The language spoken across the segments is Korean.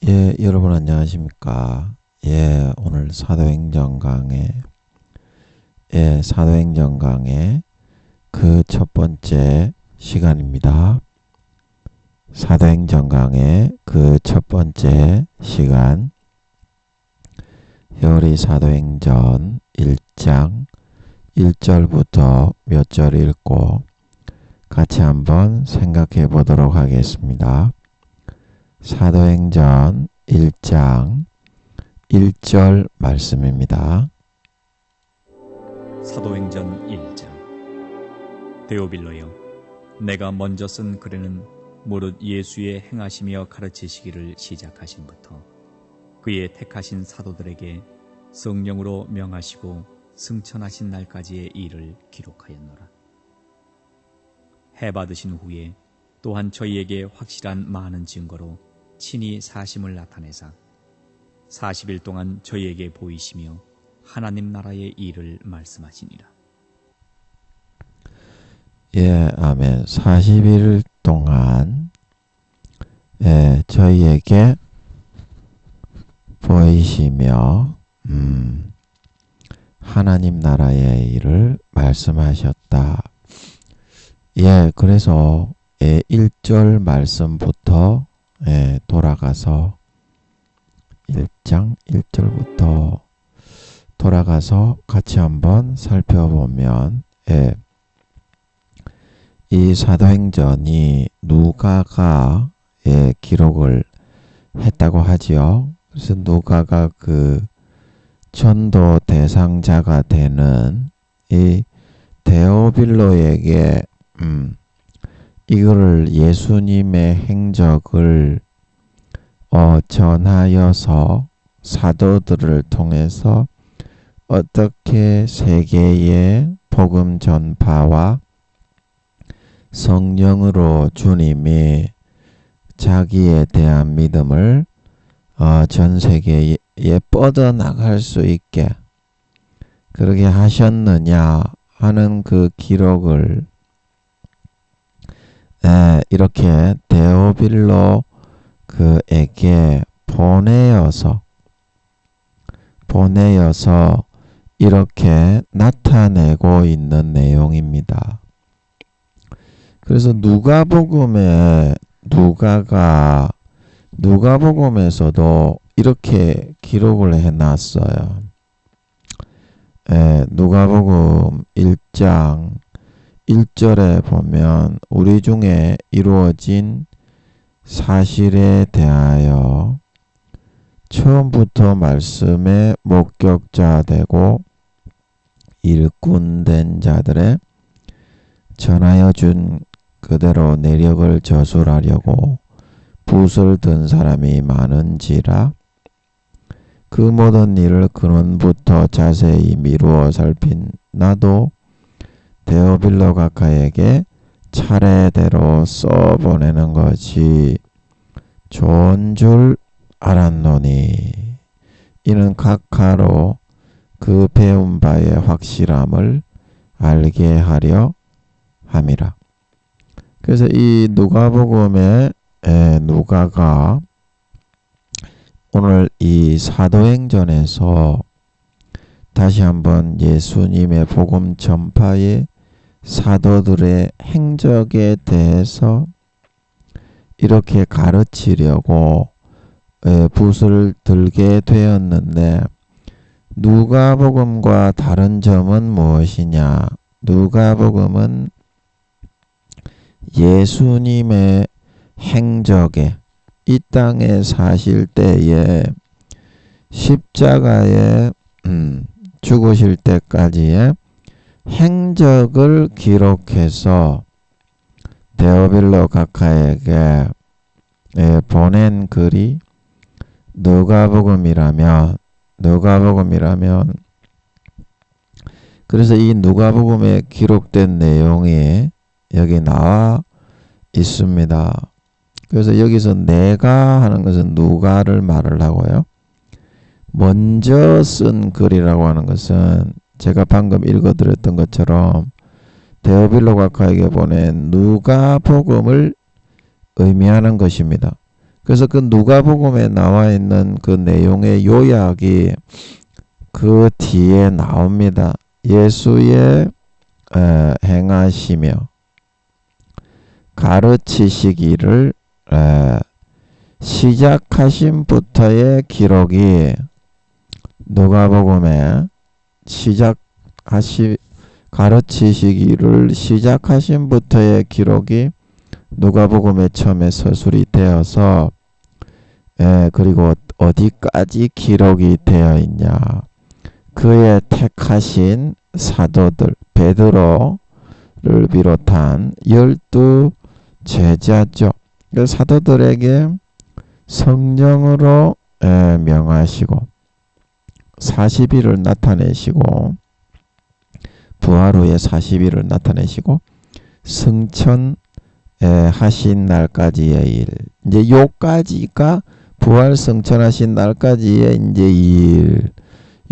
여러분 안녕하십니까? 오늘 사도행전 강의 그 첫 번째 시간입니다. 사도행전 강의 그 첫 번째 시간, 우리 사도행전 1장 1절부터 몇 절 읽고 같이 한번 생각해 보도록 하겠습니다. 사도행전 1장 1절 말씀입니다. 사도행전 1장. 데오빌로여, 내가 먼저 쓴 글에는 무릇 예수의 행하시며 가르치시기를 시작하신부터 그의 택하신 사도들에게 성령으로 명하시고 승천하신 날까지의 일을 기록하였노라. 해 받으신 후에 또한 저희에게 확실한 많은 증거로 친히 사심을 나타내사 40일 동안 저희에게 보이시며 하나님 나라의 일을 말씀하시니라. 아멘. 40일 동안 저희에게 보이시며 하나님 나라의 일을 말씀하셨다. 그래서 1절 말씀부터 돌아가서 1장 1절부터 돌아가서 같이 한번 살펴보면 이 사도행전이 누가가 기록을 했다고 하지요. 그래서 누가가 그 전도 대상자가 되는 이 데오빌로에게 이거를 예수님의 행적을 전하여서 사도들을 통해서 어떻게 세계의 복음 전파와 성령으로 주님이 자기에 대한 믿음을 전 세계에 뻗어나갈 수 있게 그렇게 하셨느냐 하는 그 기록을 이렇게 데오빌로 그에게 보내어서 이렇게 나타내고 있는 내용입니다. 그래서 누가복음에서도 이렇게 기록을 해놨어요. 누가복음 1장 1절에 보면 우리 중에 이루어진 사실에 대하여 처음부터 말씀의 목격자 되고 일꾼된 자들의 전하여 준 그대로 내력을 저술하려고 붓을 든 사람이 많은지라 그 모든 일을 근원부터 자세히 미루어 살핀 나도 데오빌로 각하에게 차례대로 써보내는 것이 좋은 줄 알았노니 이는 각하로 그 배운 바의 확실함을 알게 하려 함이라. 그래서 이 누가복음에 누가가 오늘 이 사도행전에서 다시 한번 예수님의 복음 전파의 사도들의 행적에 대해서 이렇게 가르치려고 붓을 들게 되었는데 누가복음과 다른 점은 무엇이냐? 누가복음은 예수님의 행적에 이 땅에 사실 때에 십자가에 죽으실 때까지의 행적을 기록해서 데오빌로 각하에게 보낸 글이 누가복음이라면 그래서 이 누가복음에 기록된 내용이 여기 나와 있습니다. 그래서 여기서 내가 하는 것은 누가를 말을 하고요. 먼저 쓴 글이라고 하는 것은 제가 방금 읽어드렸던 것처럼 데오빌로 각하에게 보낸 누가복음을 의미하는 것입니다. 그래서 그 누가복음에 나와 있는 그 내용의 요약이 그 뒤에 나옵니다. 예수의 행하시며 가르치시기를 시작하신부터의 기록이 누가복음에 가르치시기를 시작하신부터의 기록이 누가복음에 처음에 서술이 되어서 그리고 어디까지 기록이 되어 있냐. 그의 택하신 사도들 베드로를 비롯한 12 제자죠. 그 사도들에게 성령으로 명하시고 40일을 나타내시고 부활 후에 40일을 나타내시고 승천 하신 날까지의 일. 이제 요까지가 부활 승천하신 날까지의 이제 일.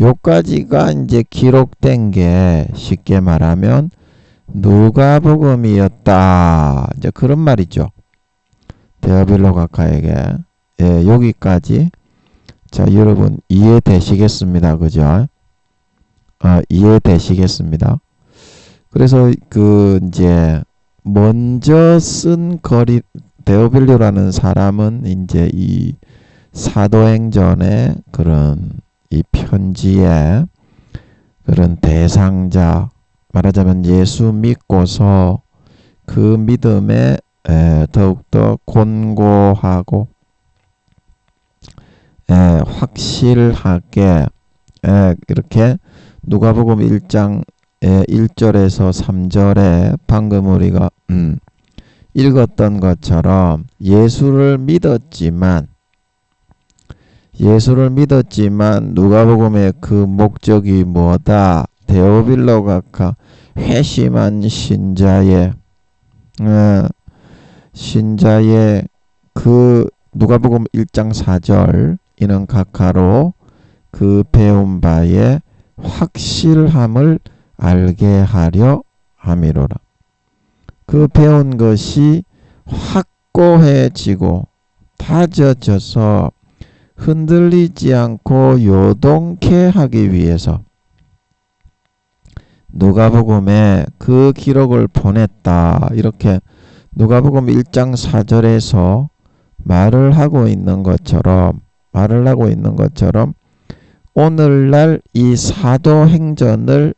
요까지가 이제 기록된 게 쉽게 말하면 누가복음이었다. 이제 그런 말이죠. 데오빌로 각하에게. 여기까지. 자, 여러분 이해되시겠습니다. 그죠? 이해되시겠습니다. 그래서 그 이제 먼저 쓴 데오빌로라는 사람은 이제 이 사도행전의 그런 이 편지의 그런 대상자, 말하자면 예수 믿고서 그 믿음에 더욱더 곤고하고 확실하게 이렇게 누가복음 1장 1절에서 3절에 방금 우리가 읽었던 것처럼 예수를 믿었지만 누가복음의 그 목적이 뭐다? 데오빌로 각하 회심한 신자의 그 누가복음 1장 4절 이는 각하로 그 배운 바의 확실함을 알게 하려 함이로라. 그 배운 것이 확고해지고 다져져서 흔들리지 않고 요동케 하기 위해서 누가복음에 그 기록을 보냈다. 이렇게 누가복음 1장 4절에서 말을 하고 있는 것처럼 오늘날 이 사도행전을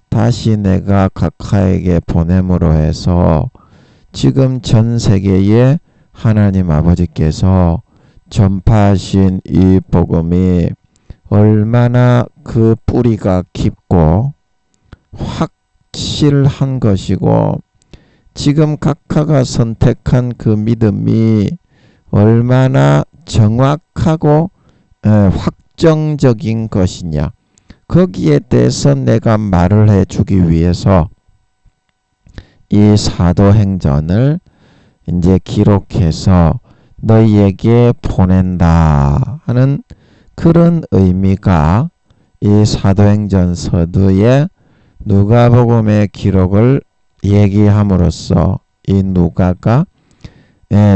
다시 내가 각하에게 보냄으로 해서 지금 전 세계에 하나님 아버지께서 전파하신 이 복음이 얼마나 그 뿌리가 깊고 확실한 것이고 지금 각하가 선택한 그 믿음이 얼마나 정확하고 확정적인 것이냐. 거기에 대해서 내가 말을 해주기 위해서 이 사도행전을 이제 기록해서 너희에게 보낸다 하는 그런 의미가 이 사도행전 서두에 누가복음의 기록을 얘기함으로써 이 누가가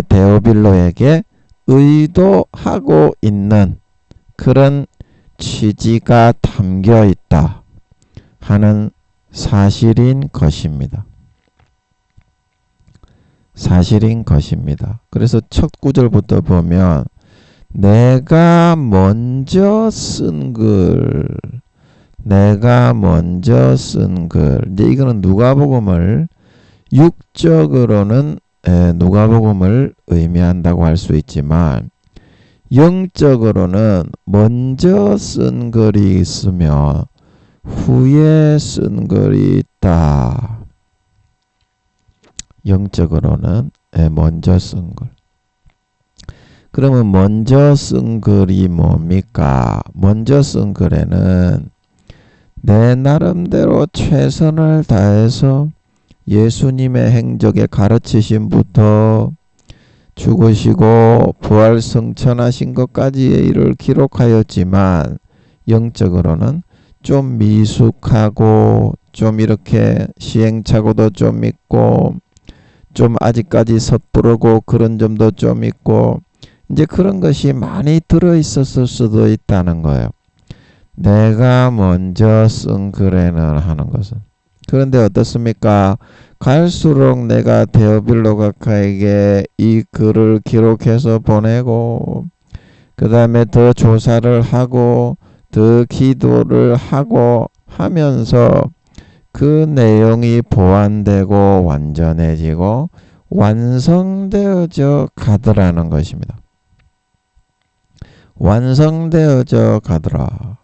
데오빌로에게 의도하고 있는 그런 취지가 담겨 있다 하는 사실인 것입니다. 그래서 첫 구절부터 보면 내가 먼저 쓴 글. 이제 이거는 누가복음을 육적으로는 누가복음을 의미한다고 할 수 있지만 영적으로는 먼저 쓴 글이 있으며 후에 쓴 글이 있다. 영적으로는 먼저 쓴 글. 그러면 먼저 쓴 글이 뭡니까? 먼저 쓴 글에는 내 나름대로 최선을 다해서 예수님의 행적의 가르치심부터 죽으시고 부활 승천하신 것까지의 일을 기록하였지만 영적으로는 좀 미숙하고 좀 이렇게 시행착오도 좀 있고 좀 아직까지 섣부르고 그런 점도 좀 있고 이제 그런 것이 많이 들어있었을 수도 있다는 거예요. 내가 먼저 쓴 글에는 하는 것은. 그런데 어떻습니까? 갈수록 내가 데오빌로 각하에게 이 글을 기록해서 보내고 그 다음에 더 조사를 하고 더 기도를 하고 하면서 그 내용이 보완되고 완전해지고 완성되어져 가더라는 것입니다. 완성되어져 가더라.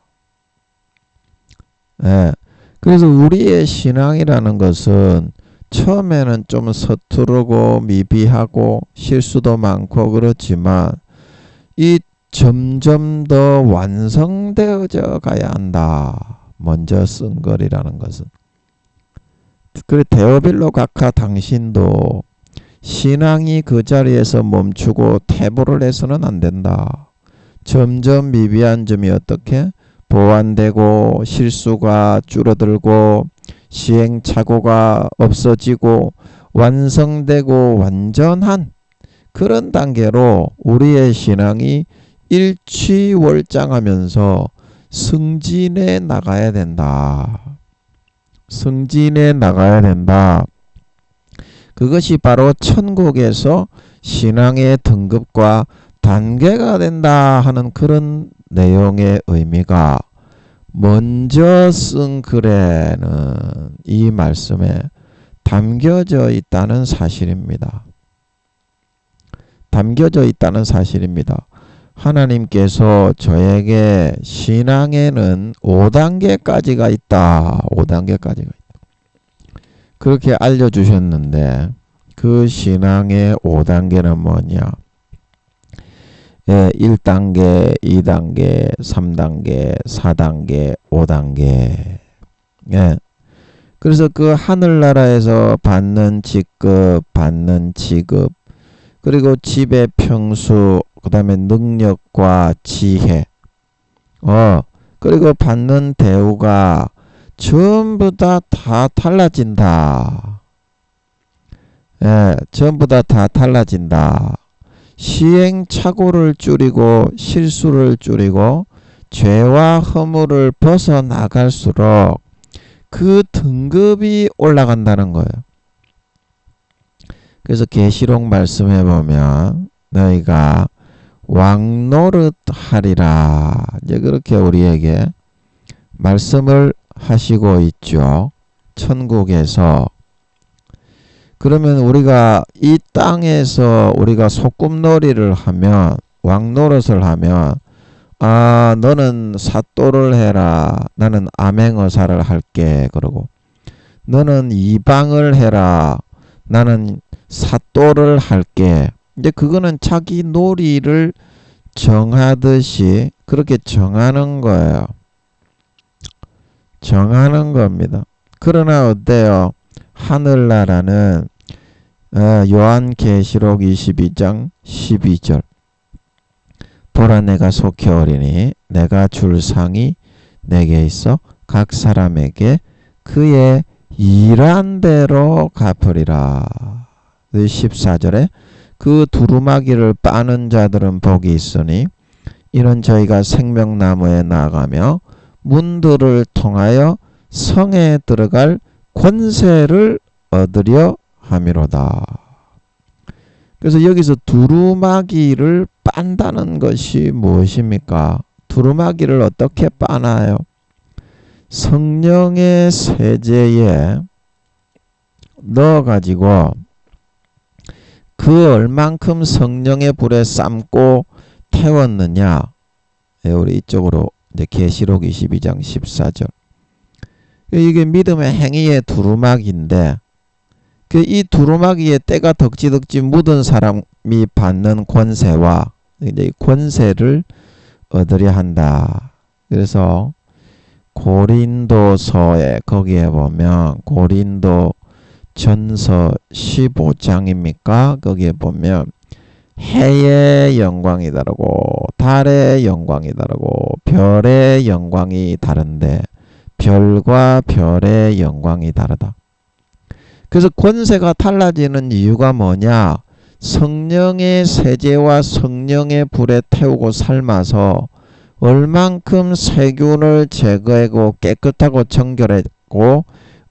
네. 그래서 우리의 신앙이라는 것은 처음에는 좀 서투르고 미비하고 실수도 많고 그렇지만 이 점점 더 완성되어져 가야 한다. 먼저 쓴 글이라는 것은. 그래 데오빌로 각하 당신도 신앙이 그 자리에서 멈추고 퇴보를 해서는 안 된다. 점점 미비한 점이 어떻게 보완되고 실수가 줄어들고 시행착오가 없어지고 완성되고 완전한 그런 단계로 우리의 신앙이 일취월장하면서 승진해 나가야 된다. 승진해 나가야 된다. 그것이 바로 천국에서 신앙의 등급과 단계가 된다 하는 그런 내용의 의미가 먼저 쓴 글에는 이 말씀에 담겨져 있다는 사실입니다. 담겨져 있다는 사실입니다. 하나님께서 저에게 신앙에는 5단계까지가 있다. 5단계까지가 있다. 그렇게 알려주셨는데 그 신앙의 5단계는 뭐냐? 1단계, 2단계, 3단계, 4단계, 5단계. 그래서 그 하늘나라에서 받는 직급, 받는 지급, 그리고 집의 평수, 그 다음에 능력과 지혜, 그리고 받는 대우가 전부 다 달라진다. 전부 다 달라진다. 시행착오를 줄이고 실수를 줄이고 죄와 허물을 벗어나갈수록 그 등급이 올라간다는 거예요. 그래서 계시록 말씀해 보면 너희가 왕노릇 하리라. 이제 그렇게 우리에게 말씀을 하시고 있죠. 천국에서. 그러면 우리가 이 땅에서 우리가 소꿉놀이를 하면 왕노릇을 하면 너는 사또를 해라. 나는 암행어사를 할게. 그러고 너는 이방을 해라. 나는 사또를 할게. 이제 그거는 자기 놀이를 정하듯이 그렇게 정하는 거예요. 정하는 겁니다. 그러나 어때요? 하늘나라는 요한계시록 22장 12절 보라 내가 속히 오리니 내가 줄 상이 내게 있어 각 사람에게 그의 일한 대로 갚으리라. 14절에 그 두루마기를 빠는 자들은 복이 있으니 이는 저희가 생명나무에 나아가며 문들을 통하여 성에 들어갈 권세를 얻으려 함이로다. 그래서 여기서 두루마기를 빤다는 것이 무엇입니까? 두루마기를 어떻게 빠나요? 성령의 세제에 넣어가지고 그 얼만큼 성령의 불에 삶고 태웠느냐. 우리 이쪽으로 이제 계시록 22장 14절. 이게 믿음의 행위의 두루마기인데 이 두루마기에 때가 덕지덕지 묻은 사람이 받는 권세와 이제 권세를 얻으려 한다. 그래서 고린도서에 거기에 보면 고린도 전서 15장입니까? 거기에 보면 해의 영광이 다르고 달의 영광이 다르고 별의 영광이 다른데 별과 별의 영광이 다르다. 그래서 권세가 달라지는 이유가 뭐냐? 성령의 세제와 성령의 불에 태우고 삶아서 얼만큼 세균을 제거하고 깨끗하고 정결하고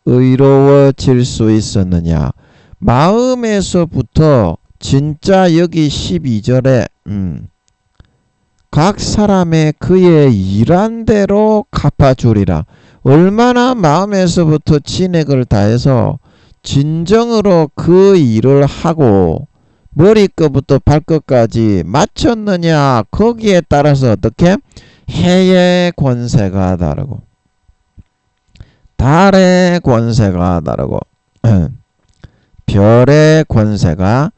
의로워질 수 있었느냐. 마음에서부터 진짜 여기 12절에 각 사람의 그의 일한 대로 갚아주리라. 얼마나 마음에서부터 진액을 다해서 진정으로 그 일을 하고 머리끝부터 발끝까지 마쳤느냐. 거기에 따라서 어떻게? 해의 권세가 다르고 달의 권세가 다르고 별의 권세가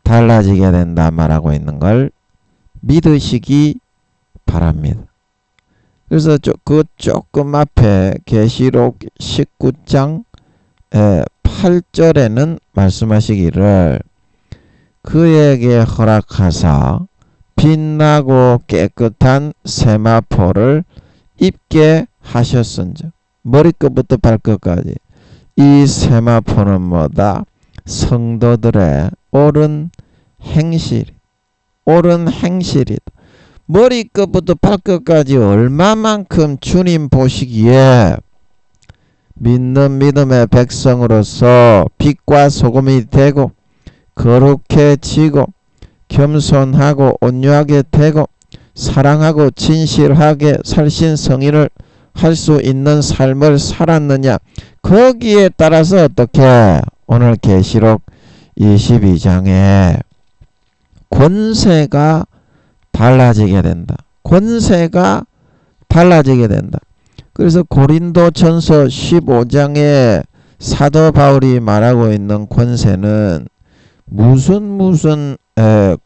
달라지게 된다 말하고 있는 걸 믿으시기 바랍니다. 그래서 그 조금 앞에 계시록 19장 8절에는 말씀하시기를 그에게 허락하사 빛나고 깨끗한 세마포를 입게 하셨은즉. 머리끝부터 발끝까지 이 세마포는 뭐다? 성도들의 옳은 행실이다. 머리끝부터 발끝까지 얼마만큼 주님 보시기에 믿는 믿음의 백성으로서 빛과 소금이 되고 거룩해지고 겸손하고 온유하게 되고 사랑하고 진실하게 살신성의를 할 수 있는 삶을 살았느냐. 거기에 따라서 어떻게 오늘 계시록 22장에 권세가 달라지게 된다. 권세가 달라지게 된다. 그래서 고린도전서 15장에 사도 바울이 말하고 있는 권세는 무슨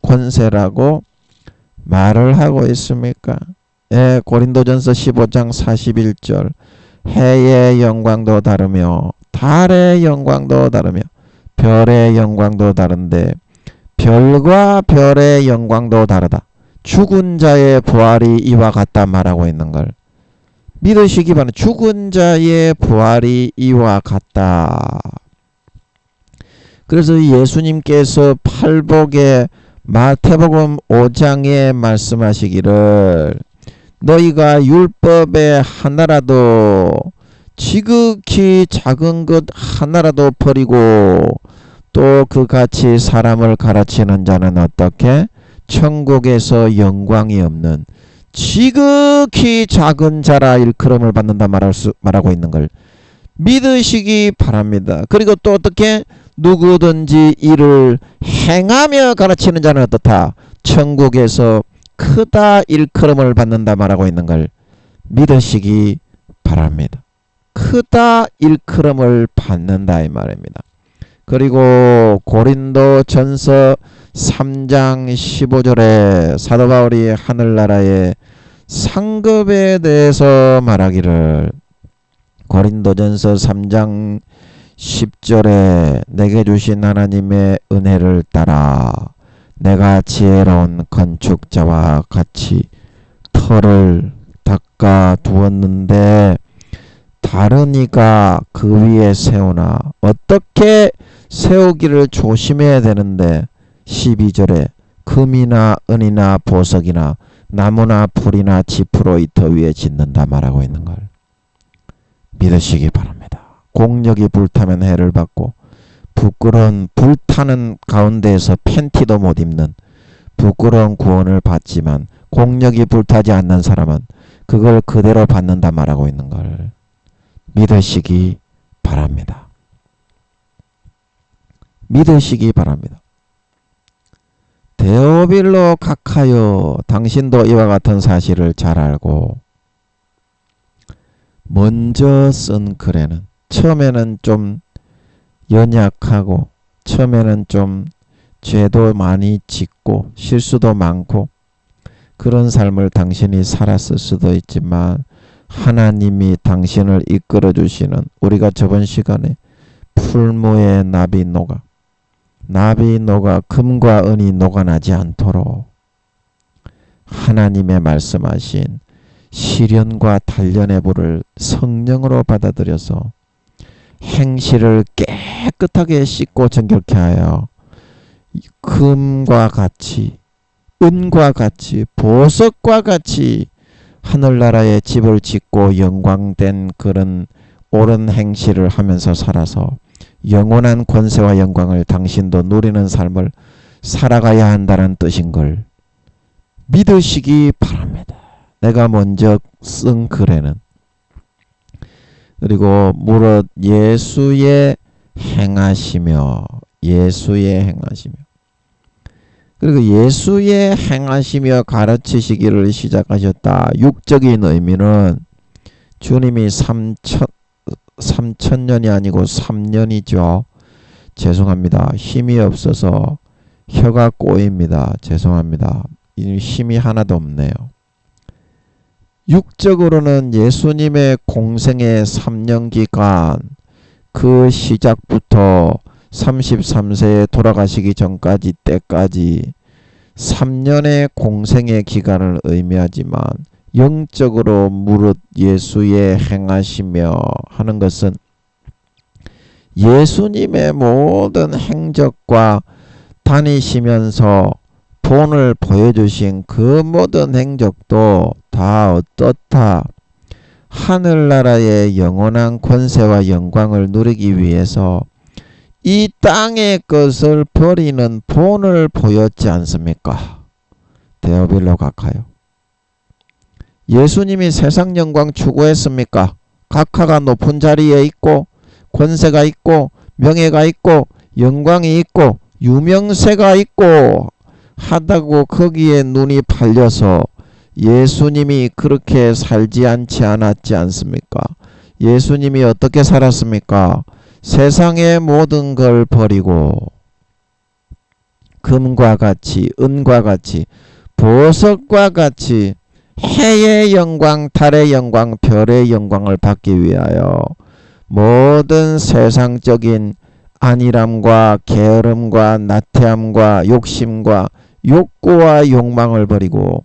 권세라고 말을 하고 있습니까? 고린도전서 15장 41절 해의 영광도 다르며 달의 영광도 다르며 별의 영광도 다른데 별과 별의 영광도 다르다. 죽은 자의 부활이 이와 같다 말하고 있는 걸 믿으시기 바랍니다. 죽은 자의 부활이 이와 같다. 그래서 예수님께서 팔복에 마태복음 5장에 말씀하시기를 너희가 율법의 하나라도 지극히 작은 것 하나라도 버리고 또 그같이 사람을 가르치는 자는 어떻게? 천국에서 영광이 없는 지극히 작은 자라 일컬음을 받는다 말하고 있는 걸 믿으시기 바랍니다. 그리고 또 어떻게? 누구든지 이를 행하며 가르치는 자는 어떻다? 천국에서 크다 일컬음을 받는다 말하고 있는 걸 믿으시기 바랍니다. 크다 일컬음을 받는다 이 말입니다. 그리고 고린도전서 3장 15절에 사도 바울이 하늘나라의 상급에 대해서 말하기를 고린도전서 3장 10절에 내게 주신 하나님의 은혜를 따라 내가 지혜로운 건축자와 같이 터를 닦아 두었는데 다른 이가 그 위에 세우나 어떻게 세우기를 조심해야 되는데 12절에 금이나 은이나 보석이나 나무나 풀이나 지프로 이 터 위에 짓는다 말하고 있는 걸 믿으시기 바랍니다. 공력이 불타면 해를 받고 부끄러운 불타는 가운데에서 팬티도 못 입는 부끄러운 구원을 받지만 공력이 불타지 않는 사람은 그걸 그대로 받는다 말하고 있는 걸 믿으시기 바랍니다. 믿으시기 바랍니다. 데오빌로 각하여 당신도 이와 같은 사실을 잘 알고 먼저 쓴 글에는 처음에는 좀 연약하고 처음에는 좀 죄도 많이 짓고 실수도 많고 그런 삶을 당신이 살았을 수도 있지만 하나님이 당신을 이끌어 주시는 우리가 저번 시간에 풀무에 나비 녹아 금과 은이 녹아나지 않도록 하나님의 말씀하신 시련과 단련의 불을 성령으로 받아들여서 행실을 깨끗하게 씻고 정결케 하여 금과 같이, 은과 같이, 보석과 같이 하늘나라에 집을 짓고 영광된 그런 옳은 행실을 하면서 살아서 영원한 권세와 영광을 당신도 누리는 삶을 살아가야 한다는 뜻인 걸 믿으시기 바랍니다. 내가 먼저 쓴 글에는. 그리고 무릇 예수의 행하시며, 예수의 행하시며, 그리고 예수의 행하시며 가르치시기를 시작하셨다. 육적인 의미는 주님이 3,000년이 아니고 3년이죠. 죄송합니다. 힘이 없어서 혀가 꼬입니다. 죄송합니다. 힘이 하나도 없네요. 육적으로는 예수님의 공생의 3년 기간, 그 시작부터 33세에 돌아가시기 전까지 때까지 3년의 공생의 기간을 의미하지만 영적으로 무릇 예수의 행하시며 하는 것은 예수님의 모든 행적과 다니시면서 본을 보여주신 그 모든 행적도 다 어떻다? 하늘나라의 영원한 권세와 영광을 누리기 위해서 이 땅의 것을 버리는 본을 보였지 않습니까? 데오빌로 각하요. 예수님이 세상 영광 추구했습니까? 각하가 높은 자리에 있고 권세가 있고 명예가 있고 영광이 있고 유명세가 있고 하다고 거기에 눈이 팔려서 예수님이 그렇게 살지 않았지 않습니까? 예수님이 어떻게 살았습니까? 세상의 모든 걸 버리고 금과 같이, 은과 같이, 보석과 같이 해의 영광, 달의 영광, 별의 영광을 받기 위하여 모든 세상적인 안일함과 게으름과 나태함과 욕심과 욕구와 욕망을 버리고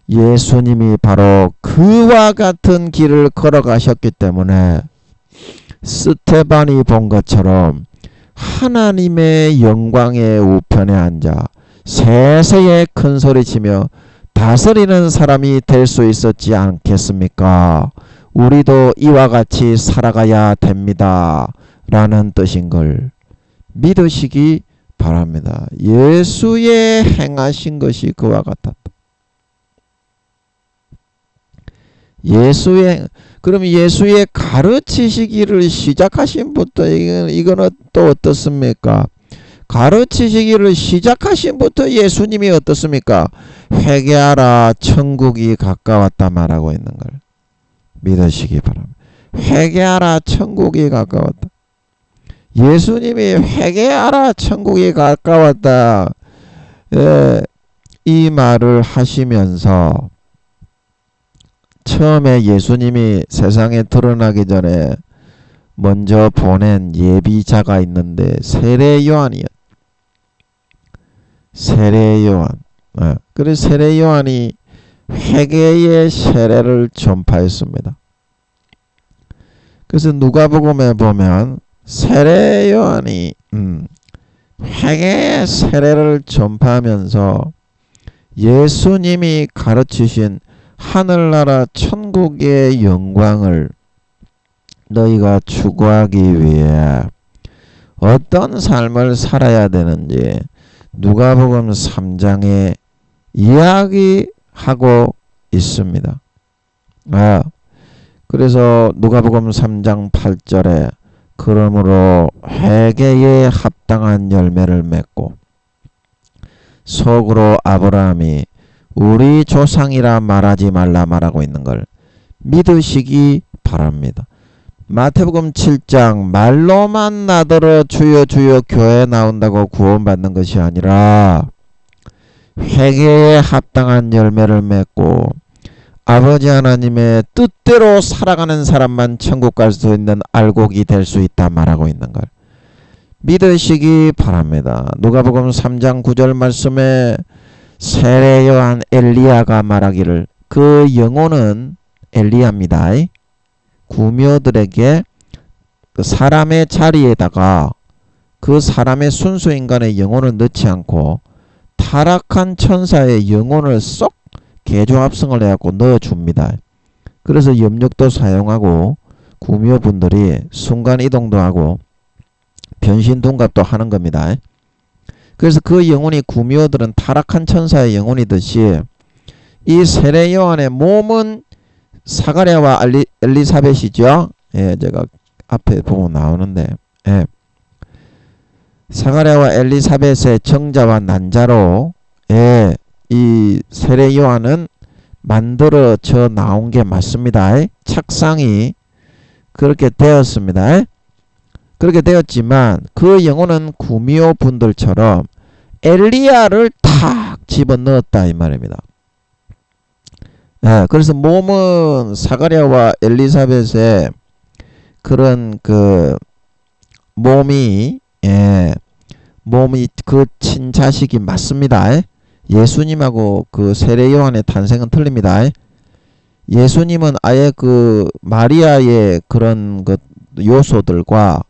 예수님이 바로 그와 같은 길을 걸어가셨기 때문에 스테반이 본 것처럼 하나님의 영광의 우편에 앉아 세세에 큰 소리치며 다스리는 사람이 될 수 있었지 않겠습니까? 우리도 이와 같이 살아가야 됩니다. 라는 뜻인 걸 믿으시기 바랍니다. 예수의 행하신 것이 그와 같았다. 그럼 예수의 가르치시기를 시작하신 부터 이거는 또 어떻습니까? 가르치시기를 시작하신 부터 예수님이 어떻습니까? 회개하라, 천국이 가까웠다 말하고 있는 걸 믿으시기 바랍니다. 회개하라, 천국이 가까웠다. 예수님이 회개하라, 천국이 가까웠다. 이 말을 하시면서 처음에 예수님이 세상에 드러나기 전에 먼저 보낸 예비자가 있는데 세례 요한이요. 세례 요한. 그래서 세례 요한이 회개의 세례를 전파했습니다. 그래서 누가복음에 보면 세례 요한이 회개의 세례를 전파하면서 예수님이 가르치신 하늘나라 천국의 영광을 너희가 추구하기 위해 어떤 삶을 살아야 되는지 누가복음 3장에 이야기하고 있습니다. 그래서 누가복음 3장 8절에 그러므로 회개에 합당한 열매를 맺고 속으로 아브라함이 우리 조상이라 말하지 말라 말하고 있는 걸 믿으시기 바랍니다. 마태복음 7장 말로만 나더러 주여 주여 교회에 나온다고 구원받는 것이 아니라 회개에 합당한 열매를 맺고 아버지 하나님의 뜻대로 살아가는 사람만 천국 갈 수 있는 알곡이 될 수 있다 말하고 있는 걸 믿으시기 바랍니다. 누가복음 3장 9절 말씀에 세례 요한 엘리야가 말하기를 그 영혼은 엘리야입니다. 구묘들에게 그 사람의 자리에다가 그 사람의 순수 인간의 영혼을 넣지 않고 타락한 천사의 영혼을 쏙 개조합성을 해갖고 넣어줍니다. 그래서 염력도 사용하고 구미호분들이 순간이동도 하고 변신 둔갑도 하는 겁니다. 그래서 그 영혼이 구미호들은 타락한 천사의 영혼이듯이 이 세례 요한의 몸은 사가랴와 엘리사벳이죠. 예, 제가 앞에 보면 나오는데, 예. 사가랴와 엘리사벳의 정자와 난자로, 예, 이 세례 요한은 만들어져 나온 게 맞습니다. 착상이 그렇게 되었습니다. 그렇게 되었지만 그 영혼은 구미호 분들처럼 엘리야를 탁 집어넣었다 이 말입니다. 예, 그래서 몸은 사가랴와 엘리사벳의 그런 그 몸이, 예, 몸이 그 친자식이 맞습니다. 예수님하고 그 세례 요한의 탄생은 틀립니다. 예수님은 아예 그 마리아의 그런 그 요소들과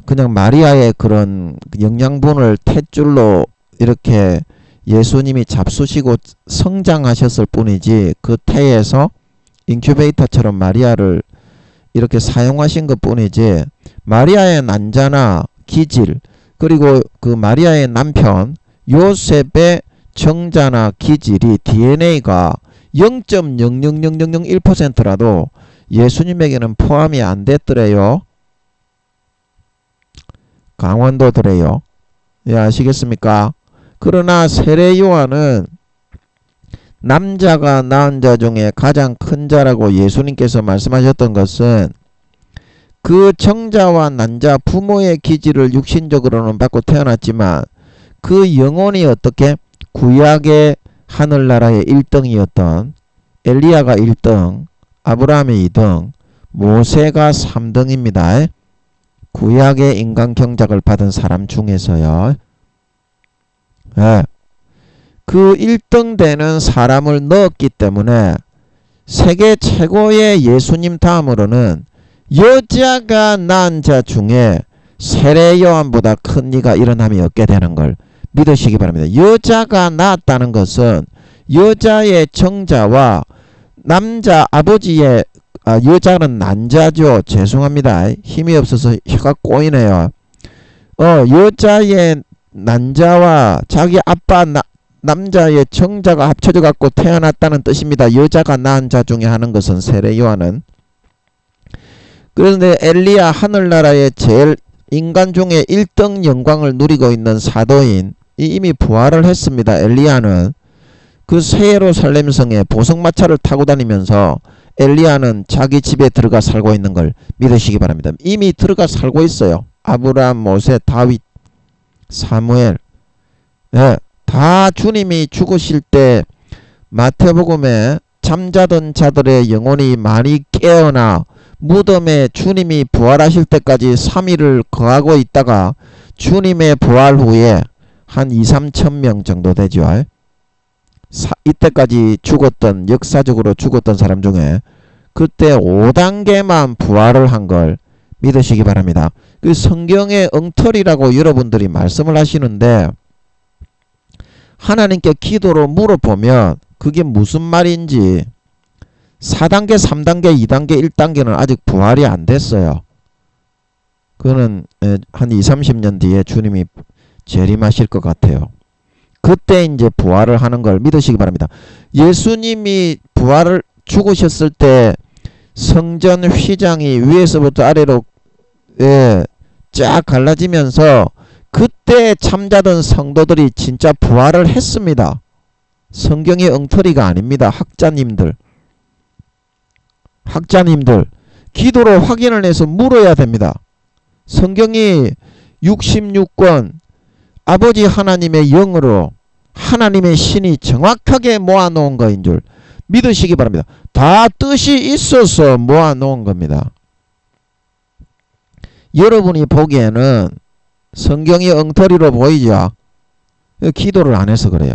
그냥 마리아의 그런 영양분을 탯줄로 이렇게 예수님이 잡수시고 성장하셨을 뿐이지 그 태에서 인큐베이터처럼 마리아를 이렇게 사용하신 것 뿐이지 마리아의 난자나 기질 그리고 그 마리아의 남편 요셉의 정자나 기질이 DNA가 0.00001%라도 예수님에게는 포함이 안 됐더래요. 강원도더래요. 예, 아시겠습니까? 그러나 세례 요한은 남자가 낳은 자 중에 가장 큰 자라고 예수님께서 말씀하셨던 것은 그 정자와 난자 부모의 기질을 육신적으로는 받고 태어났지만 그 영혼이 어떻게 구약의 하늘나라의 1등이었던 엘리야가 1등, 아브라함이 2등, 모세가 3등입니다. 구약의 인간 경작을 받은 사람 중에서요. 예. 그 1등 되는 사람을 넣었기 때문에 세계 최고의 예수님 다음으로는 여자가 낳은 자 중에 세례 요한보다 큰 이가 일어남이 없게 되는 걸 믿으시기 바랍니다. 여자가 낳았다는 것은 여자의 정자와 남자 아버지의 여자는 난자죠. 죄송합니다. 힘이 없어서 혀가 꼬이네요. 여자의 난자와 자기 아빠 남자의 정자가 합쳐져 갖고 태어났다는 뜻입니다. 여자가 낳은 자 중에 하는 것은 세례 요한은. 그런데 엘리야 하늘나라의 제일 인간 중에 1등 영광을 누리고 있는 사도인 이미 부활을 했습니다. 엘리야는 그 새 예루살렘 성에 보석마차를 타고 다니면서 엘리야는 자기 집에 들어가 살고 있는 걸 믿으시기 바랍니다. 이미 들어가 살고 있어요. 아브라함, 모세, 다윗, 사무엘, 예, 다 주님이 죽으실 때 마태복음에 잠자던 자들의 영혼이 많이 깨어나 무덤에 주님이 부활하실 때까지 3일을 거하고 있다가 주님의 부활 후에 한 2-3천 명 정도 되죠. 이때까지 죽었던 역사적으로 죽었던 사람 중에 그때 5단계만 부활을 한 걸 믿으시기 바랍니다. 그 성경의 엉터리라고 여러분들이 말씀을 하시는데 하나님께 기도로 물어보면 그게 무슨 말인지 4단계, 3단계, 2단계, 1단계는 아직 부활이 안 됐어요. 그거는 한 20-30년 뒤에 주님이 재림하실 것 같아요. 그때 이제 부활을 하는 걸 믿으시기 바랍니다. 예수님이 부활을 죽으셨을 때 성전 휘장이 위에서부터 아래로 쫙 갈라지면서 그때 잠자던 성도들이 진짜 부활을 했습니다. 성경이 엉터리가 아닙니다. 학자님들 기도로 확인을 해서 물어야 됩니다. 성경이 66권 아버지 하나님의 영으로 하나님의 신이 정확하게 모아놓은 거인 줄 믿으시기 바랍니다. 다 뜻이 있어서 모아놓은 겁니다. 여러분이 보기에는 성경이 엉터리로 보이죠. 기도를 안 해서 그래요.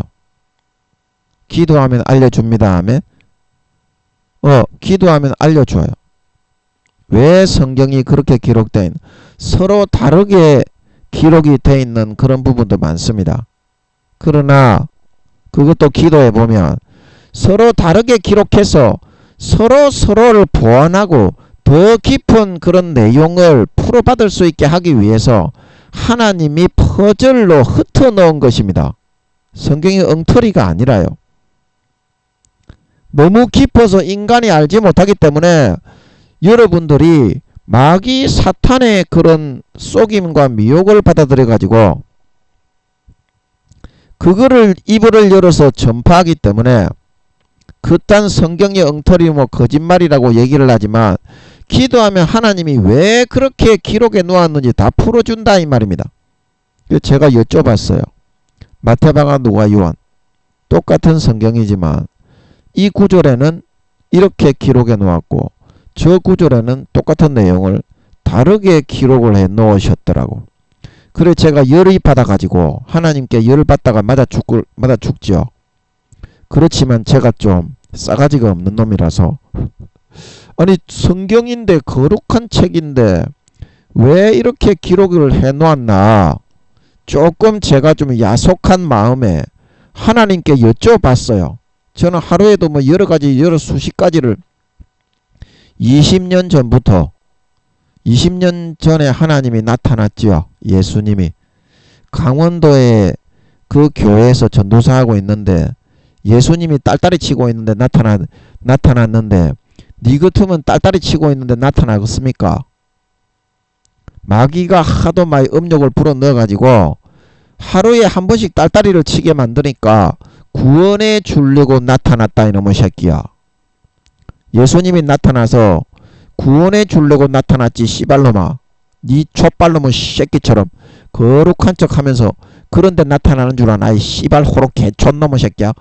기도하면 알려줍니다 하면 기도하면 알려줘요. 왜 성경이 그렇게 기록된 서로 다르게 기록이 돼 있는 그런 부분도 많습니다. 그러나 그것도 기도해 보면 서로 다르게 기록해서 서로를 보완하고 더 깊은 그런 내용을 풀어받을 수 있게 하기 위해서 하나님이 퍼즐로 흩어 넣은 것입니다. 성경이 엉터리가 아니라요. 너무 깊어서 인간이 알지 못하기 때문에 여러분들이 마귀 사탄의 그런 속임과 미혹을 받아들여 가지고 그거를 입을 열어서 전파하기 때문에 그딴 성경의 엉터리 거짓말이라고 얘기를 하지만 기도하면 하나님이 왜 그렇게 기록해 놓았는지 다 풀어준다 이 말입니다. 제가 여쭤봤어요. 마태복음, 누가, 요한 똑같은 성경이지만 이 구절에는 이렇게 기록해 놓았고 저 구절에는 똑같은 내용을 다르게 기록을 해 놓으셨더라고. 그래 제가 열이 받아가지고 하나님께 열을 받다가 맞아 죽지요. 그렇지만 제가 좀 싸가지가 없는 놈이라서 아니 성경인데 거룩한 책인데 왜 이렇게 기록을 해 놓았나 조금 제가 좀 야속한 마음에 하나님께 여쭤봤어요. 저는 하루에도 여러 수십 가지를 20년 전부터 20년 전에 하나님이 나타났지요. 예수님이 강원도에 그 교회에서 전도사하고 있는데 예수님이 딸딸이 치고 있는데 나타났는데 니 같으면 딸딸이 치고 있는데 나타나겠습니까? 마귀가 하도 많이 음욕을 불어 넣어가지고 하루에 한 번씩 딸딸이를 치게 만드니까 구원해 주려고 나타났다 이놈의 새끼야. 예수님이 나타나서 구원해 주려고 나타났지 씨발놈아. 니 촛발놈의 새끼처럼 거룩한 척 하면서 그런데 나타나는 줄 아나 이 씨발 호로 개촌놈의 새끼야.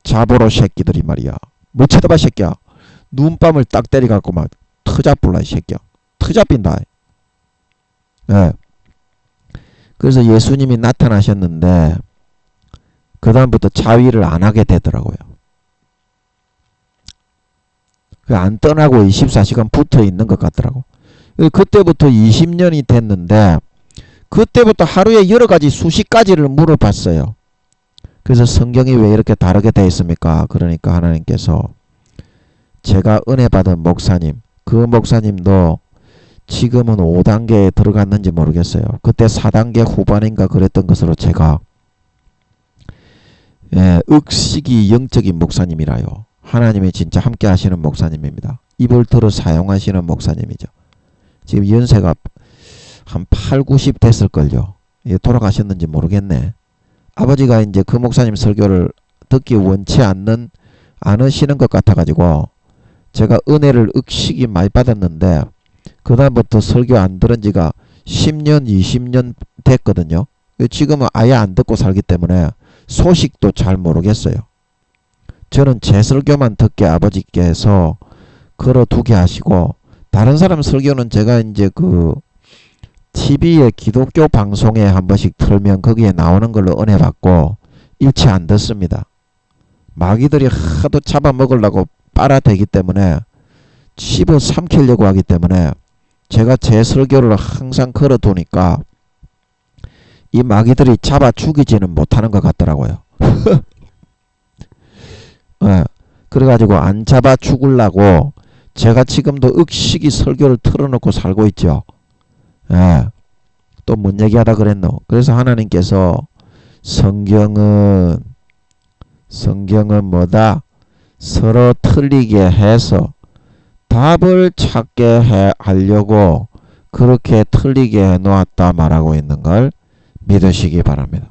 자보로 새끼들이 말이야. 뭐 쳐다봐 새끼야. 눈밤을 딱 때려갖고 막 터잡불라 이 새끼야. 터잡힌다. 그래서 예수님이 나타나셨는데 그 다음부터 자위를 안 하게 되더라고요. 안 떠나고 24시간 붙어 있는 것 같더라고. 그때부터 20년이 됐는데 그때부터 하루에 여러 가지 수십 가지를 물어봤어요. 그래서 성경이 왜 이렇게 다르게 되어 있습니까? 그러니까 하나님께서 제가 은혜 받은 목사님, 그 목사님도 지금은 5단계에 들어갔는지 모르겠어요. 그때 4단계 후반인가 그랬던 것으로 제가 억식이 영적인 목사님이라요. 하나님이 진짜 함께 하시는 목사님입니다. 입을 들어 사용하시는 목사님이죠. 지금 연세가 한 8, 90 됐을걸요. 돌아가셨는지 모르겠네. 아버지가 이제 그 목사님 설교를 듣기 원치 않으시는 것 같아가지고 제가 은혜를 억식이 많이 받았는데 그 다음부터 설교 안 들은 지가 10년, 20년 됐거든요. 지금은 아예 안 듣고 살기 때문에 소식도 잘 모르겠어요. 저는 제 설교만 듣게 아버지께서 걸어두게 하시고 다른 사람 설교는 제가 이제 그 TV에 기독교 방송에 한 번씩 틀면 거기에 나오는 걸로 은혜 받고 일체 안 듣습니다. 마귀들이 하도 잡아먹으려고 빨아대기 때문에 씹어 삼키려고 하기 때문에 제가 제 설교를 항상 걸어두니까 이 마귀들이 잡아 죽이지는 못하는 것 같더라고요. 그래가지고 안 잡아 죽으려고 제가 지금도 억식이 설교를 틀어놓고 살고 있죠. 또 뭔 얘기하다 그랬노? 그래서 하나님께서 성경은 뭐다? 서로 틀리게 해서 답을 찾게 하려고 그렇게 틀리게 해놓았다 말하고 있는 걸 믿으시기 바랍니다.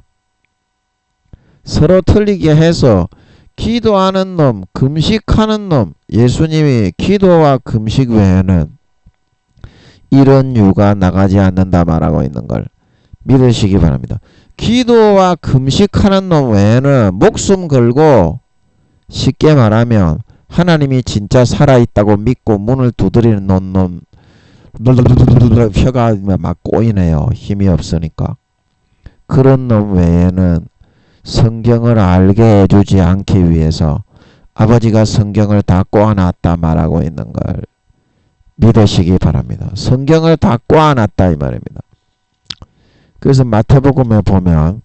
서로 틀리게 해서 기도하는 놈, 금식하는 놈, 예수님이 기도와 금식 외에는 이런 유가 나가지 않는다 말하고 있는 걸 믿으시기 바랍니다. 기도와 금식하는 놈 외에는 목숨 걸고 쉽게 말하면 하나님이 진짜 살아있다고 믿고 문을 두드리는 놈 혀가 막 꼬이네요. 힘이 없으니까. 그런 놈 외에는 성경을 알게 해주지 않기 위해서 아버지가 성경을 다 꼬아놨다 말하고 있는 걸 믿으시기 바랍니다. 성경을 다 꽈놨다 이 말입니다. 그래서 마태복음에 보면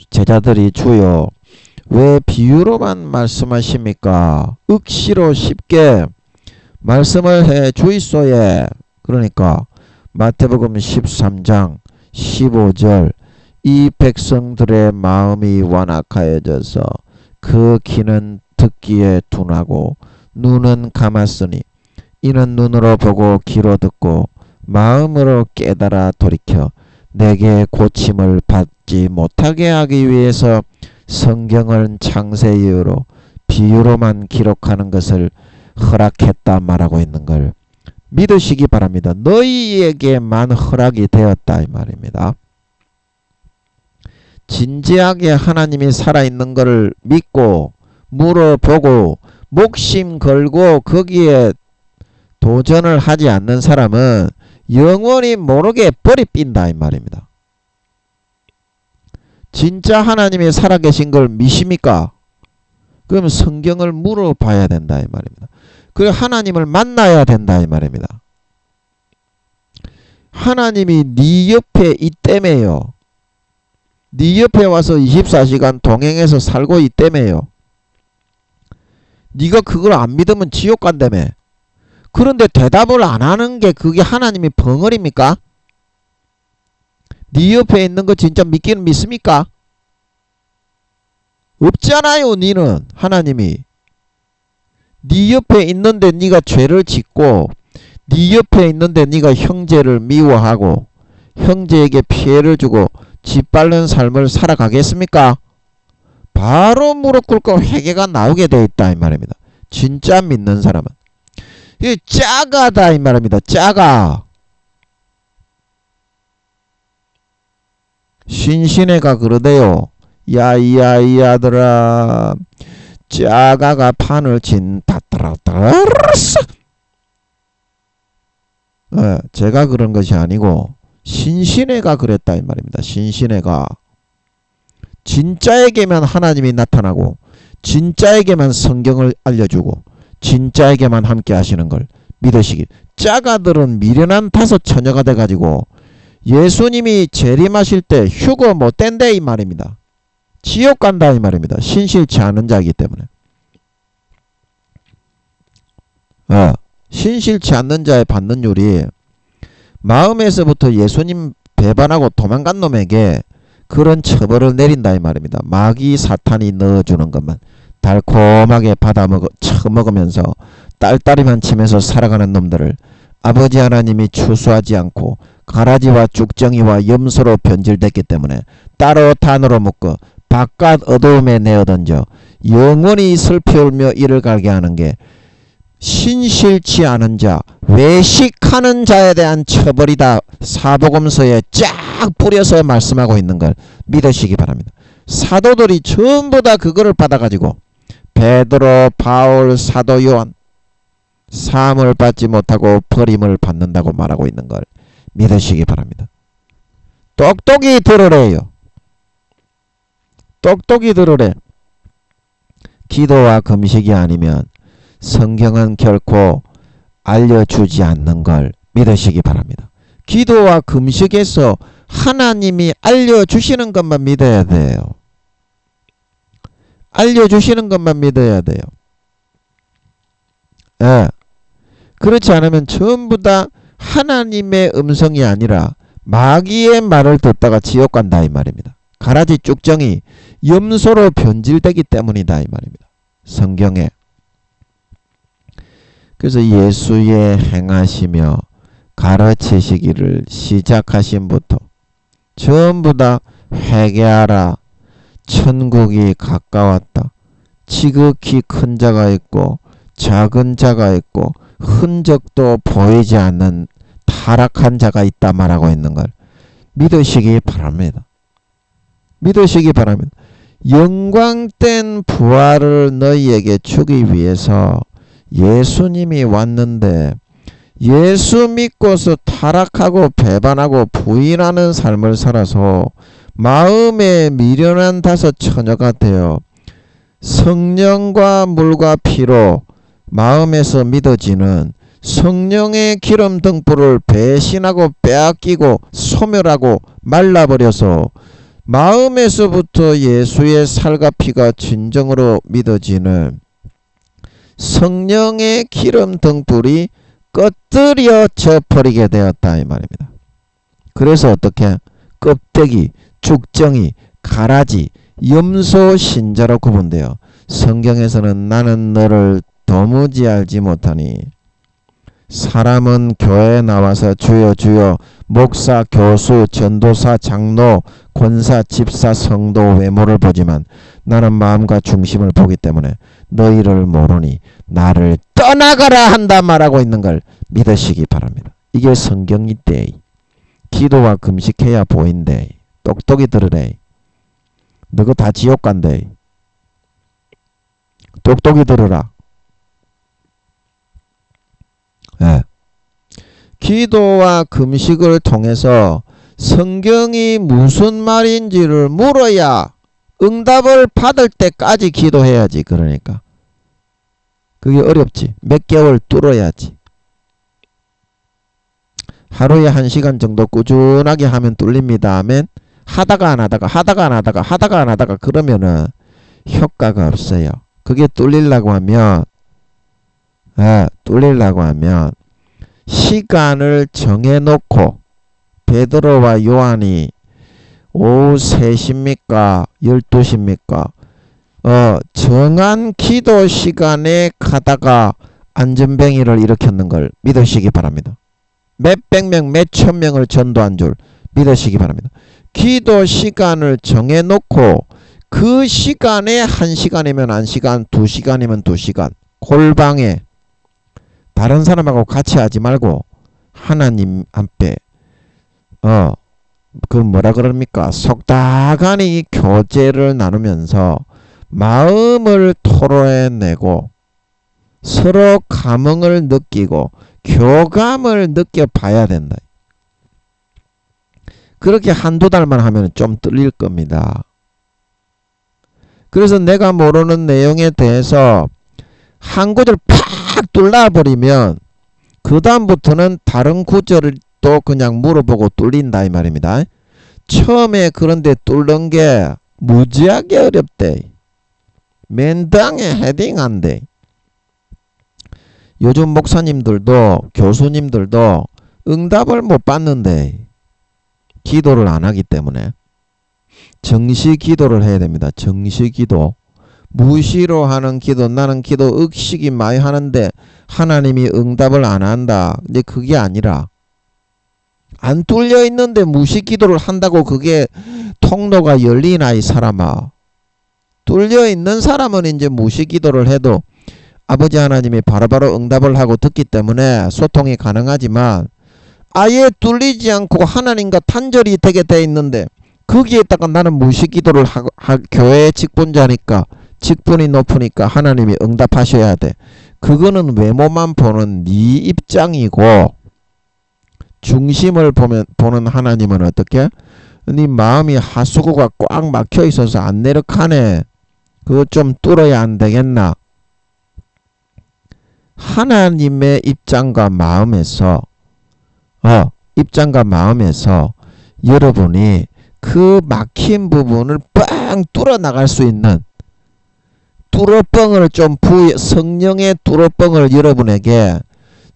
제자들이 주여 왜 비유로만 말씀하십니까? 억시로 쉽게 말씀을 해 주이소예. 그러니까 마태복음 13장 15절 이 백성들의 마음이 완악하여져서 그 귀는 듣기에 둔하고 눈은 감았으니 이는 눈으로 보고 귀로 듣고 마음으로 깨달아 돌이켜 내게 고침을 받지 못하게 하기 위해서 성경은 창세 이후로 비유로만 기록하는 것을 허락했다 말하고 있는 걸 믿으시기 바랍니다. 너희에게만 허락이 되었다 이 말입니다. 진지하게 하나님이 살아있는 것을 믿고 물어보고 목심 걸고 거기에 도전을 하지 않는 사람은 영원히 모르게 버리 빈다 이 말입니다. 진짜 하나님이 살아계신 걸 믿습니까? 그럼 성경을 물어봐야 된다 이 말입니다. 그리고 하나님을 만나야 된다 이 말입니다. 하나님이 네 옆에 있다며요. 네 옆에 와서 24시간 동행해서 살고 있다며요. 네가 그걸 안 믿으면 지옥 간다며. 그런데 대답을 안 하는 게 그게 하나님이 벙어리입니까? 네 옆에 있는 거 진짜 믿기는 믿습니까? 없잖아요. 니는 하나님이. 네 옆에 있는데 네가 죄를 짓고 네 옆에 있는데 네가 형제를 미워하고 형제에게 피해를 주고 짓밟는 삶을 살아가겠습니까? 바로 무릎 꿇고 회개가 나오게 되어 있다 이 말입니다. 진짜 믿는 사람은. 이게 짜가다 이 말입니다. 짜가. 신신애가 그러대요. 야 이 아들아 짜가가 판을 친 다따라따라스. 제가 그런 것이 아니고 신신애가 그랬다 이 말입니다. 신신애가 진짜에게만 하나님이 나타나고 진짜에게만 성경을 알려주고 진짜에게만 함께 하시는 걸 믿으시기. 짜가들은 미련한 다섯 처녀가 돼가지고 예수님이 재림하실 때 휴거 못 된대 이 말입니다. 지옥 간다 이 말입니다. 신실치 않은 자이기 때문에. 신실치 않는 자의 받는율이 마음에서부터 예수님 배반하고 도망간 놈에게 그런 처벌을 내린다 이 말입니다. 마귀 사탄이 넣어주는 것만 달콤하게 처먹으면서 딸딸이만 치면서 살아가는 놈들을 아버지 하나님이 추수하지 않고 가라지와 쭉정이와 염소로 변질됐기 때문에 따로 단으로 묶어 바깥 어두움에 내어던져 영원히 슬피 울며 이를 갈게 하는 게 신실치 않은 자, 외식하는 자에 대한 처벌이다. 사복음서에 쫙 뿌려서 말씀하고 있는 걸 믿으시기 바랍니다. 사도들이 전부 다 그거를 받아가지고 베드로, 바울, 사도 요한 사함을 받지 못하고 버림을 받는다고 말하고 있는 걸 믿으시기 바랍니다. 똑똑히 들으래요. 똑똑히 들으래. 기도와 금식이 아니면 성경은 결코 알려주지 않는 걸 믿으시기 바랍니다. 기도와 금식에서 하나님이 알려주시는 것만 믿어야 돼요. 알려주시는 것만 믿어야 돼요. 그렇지 않으면 전부 다 하나님의 음성이 아니라 마귀의 말을 듣다가 지옥 간다 이 말입니다. 가라지 쭉정이 염소로 변질되기 때문이다 이 말입니다. 성경에. 그래서 예수의 행하시며 가르치시기를 시작하신부터 전부 다 회개하라. 천국이 가까웠다. 지극히 큰 자가 있고 작은 자가 있고 흔적도 보이지 않는 타락한 자가 있다 말하고 있는 걸 믿으시기 바랍니다. 믿으시기 바랍니다. 영광된 부활을 너희에게 주기 위해서 예수님이 왔는데 예수 믿고서 타락하고 배반하고 부인하는 삶을 살아서 마음에 미련한 다섯 처녀가 되어 성령과 물과 피로 마음에서 믿어지는 성령의 기름 등불을 배신하고 빼앗기고 소멸하고 말라버려서 마음에서부터 예수의 살과 피가 진정으로 믿어지는 성령의 기름 등불이 꺼뜨려져 버리게 되었다 이 말입니다. 그래서 어떻게 껍데기, 죽정이, 가라지, 염소 신자로 구분되어 성경에서는 나는 너를 도무지 알지 못하니 사람은 교회에 나와서 주여 주여 목사, 교수, 전도사, 장로, 권사, 집사, 성도 외모를 보지만 나는 마음과 중심을 보기 때문에 너희를 모르니 나를 떠나가라 한다 말하고 있는 걸 믿으시기 바랍니다. 이게 성경이대. 기도와 금식해야 보인대. 똑똑히 들으래. 너거 다 지옥 간대. 똑똑히 들으라. 예. 기도와 금식을 통해서 성경이 무슨 말인지를 물어야 응답을 받을 때까지 기도해야지. 그러니까 그게 어렵지. 몇 개월 뚫어야지. 하루에 1시간 정도 꾸준하게 하면 뚫립니다. 아멘. 하다가 안 하다가 그러면은 효과가 없어요. 그게 뚫리려고 하면 시간을 정해놓고 베드로와 요한이 오후 3시입니까 12시입니까 정한 기도 시간에 가다가 안전뱅이를 일으켰는 걸 믿으시기 바랍니다. 몇백 명, 몇천 명을 전도한 줄 믿으시기 바랍니다. 기도 시간을 정해놓고 그 시간에 1시간이면 1시간, 2시간이면 2시간 골방에 다른 사람하고 같이 하지 말고 하나님 앞에 그 뭐라 그럽니까? 속다간이 교제를 나누면서 마음을 토로해내고 서로 감흥을 느끼고 교감을 느껴봐야 된다. 그렇게 한두 달만 하면 좀 뚫릴 겁니다. 그래서 내가 모르는 내용에 대해서 한 구절 팍 뚫어버리면 그 다음부터는 다른 구절을 또 그냥 물어보고 뚫린다 이 말입니다. 처음에 그런데 뚫는 게 무지하게 어렵대. 맨땅에 헤딩한대. 요즘 목사님들도 교수님들도 응답을 못 받는데 기도를 안 하기 때문에 정시 기도를 해야 됩니다. 정시 기도. 무시로 하는 기도, 나는 기도 억식이 많이 하는데 하나님이 응답을 안 한다. 근데 그게 아니라 안 뚫려 있는데 무시 기도를 한다고 그게 통로가 열리나 이 사람아. 뚫려 있는 사람은 이제 무시 기도를 해도 아버지 하나님이 바로바로 응답을 하고 듣기 때문에 소통이 가능하지만 아예 뚫리지 않고 하나님과 단절이 되게 돼 있는데 거기에다가 나는 무시 기도를 교회의 직분자니까 직분이 높으니까 하나님이 응답하셔야 돼. 그거는 외모만 보는 네 입장이고 중심을 보는 하나님은 어떻게? 네 마음이 하수구가 꽉 막혀 있어서 안 내려가네. 그거 좀 뚫어야 안 되겠나? 하나님의 입장과 마음에서 여러분이 그 막힌 부분을 빵 뚫어 나갈 수 있는 뚫어뻥을 좀 성령의 뚫어뻥을 여러분에게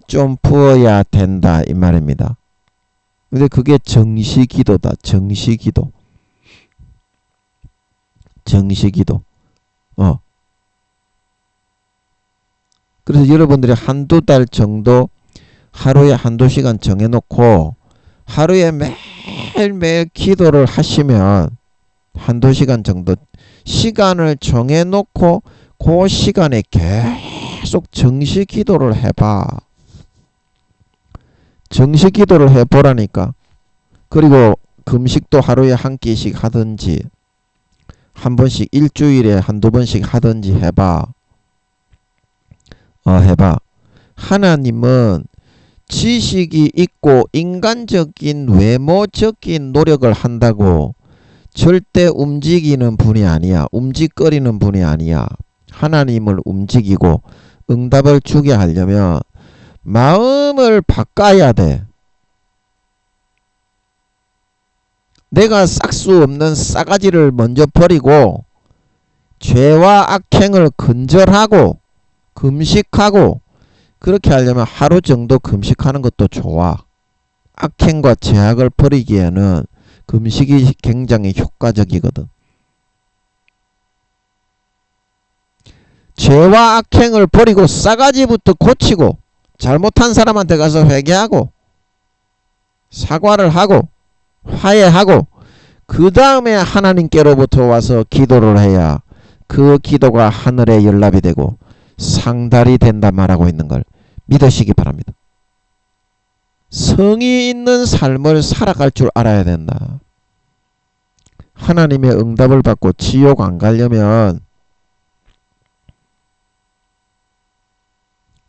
좀 부어야 된다 이 말입니다. 근데 그게 정시기도다. 정시기도. 그래서 여러분들이 한두 달 정도 하루에 한두 시간 정해놓고 하루에 매일매일 기도를 하시면 한두 시간 정도 시간을 정해놓고 그 시간에 계속 정시 기도를 해봐. 정시 기도를 해보라니까. 그리고 금식도 하루에 한 끼씩 하든지 한 번씩 일주일에 한두 번씩 하든지 해봐. 해봐. 하나님은 지식이 있고 인간적인 외모적인 노력을 한다고 절대 움직이는 분이 아니야. 움직거리는 분이 아니야. 하나님을 움직이고 응답을 주게 하려면 마음을 바꿔야 돼. 내가 싹 수 없는 싸가지를 먼저 버리고 죄와 악행을 근절하고 금식하고, 그렇게 하려면 하루 정도 금식하는 것도 좋아. 악행과 죄악을 버리기에는 금식이 굉장히 효과적이거든. 죄와 악행을 버리고 싸가지부터 고치고, 잘못한 사람한테 가서 회개하고 사과를 하고 화해하고, 그 다음에 하나님께로부터 와서 기도를 해야 그 기도가 하늘에 연락이 되고 상달이 된다 말하고 있는 걸 믿으시기 바랍니다. 성의 있는 삶을 살아갈 줄 알아야 된다. 하나님의 응답을 받고 지옥 안 가려면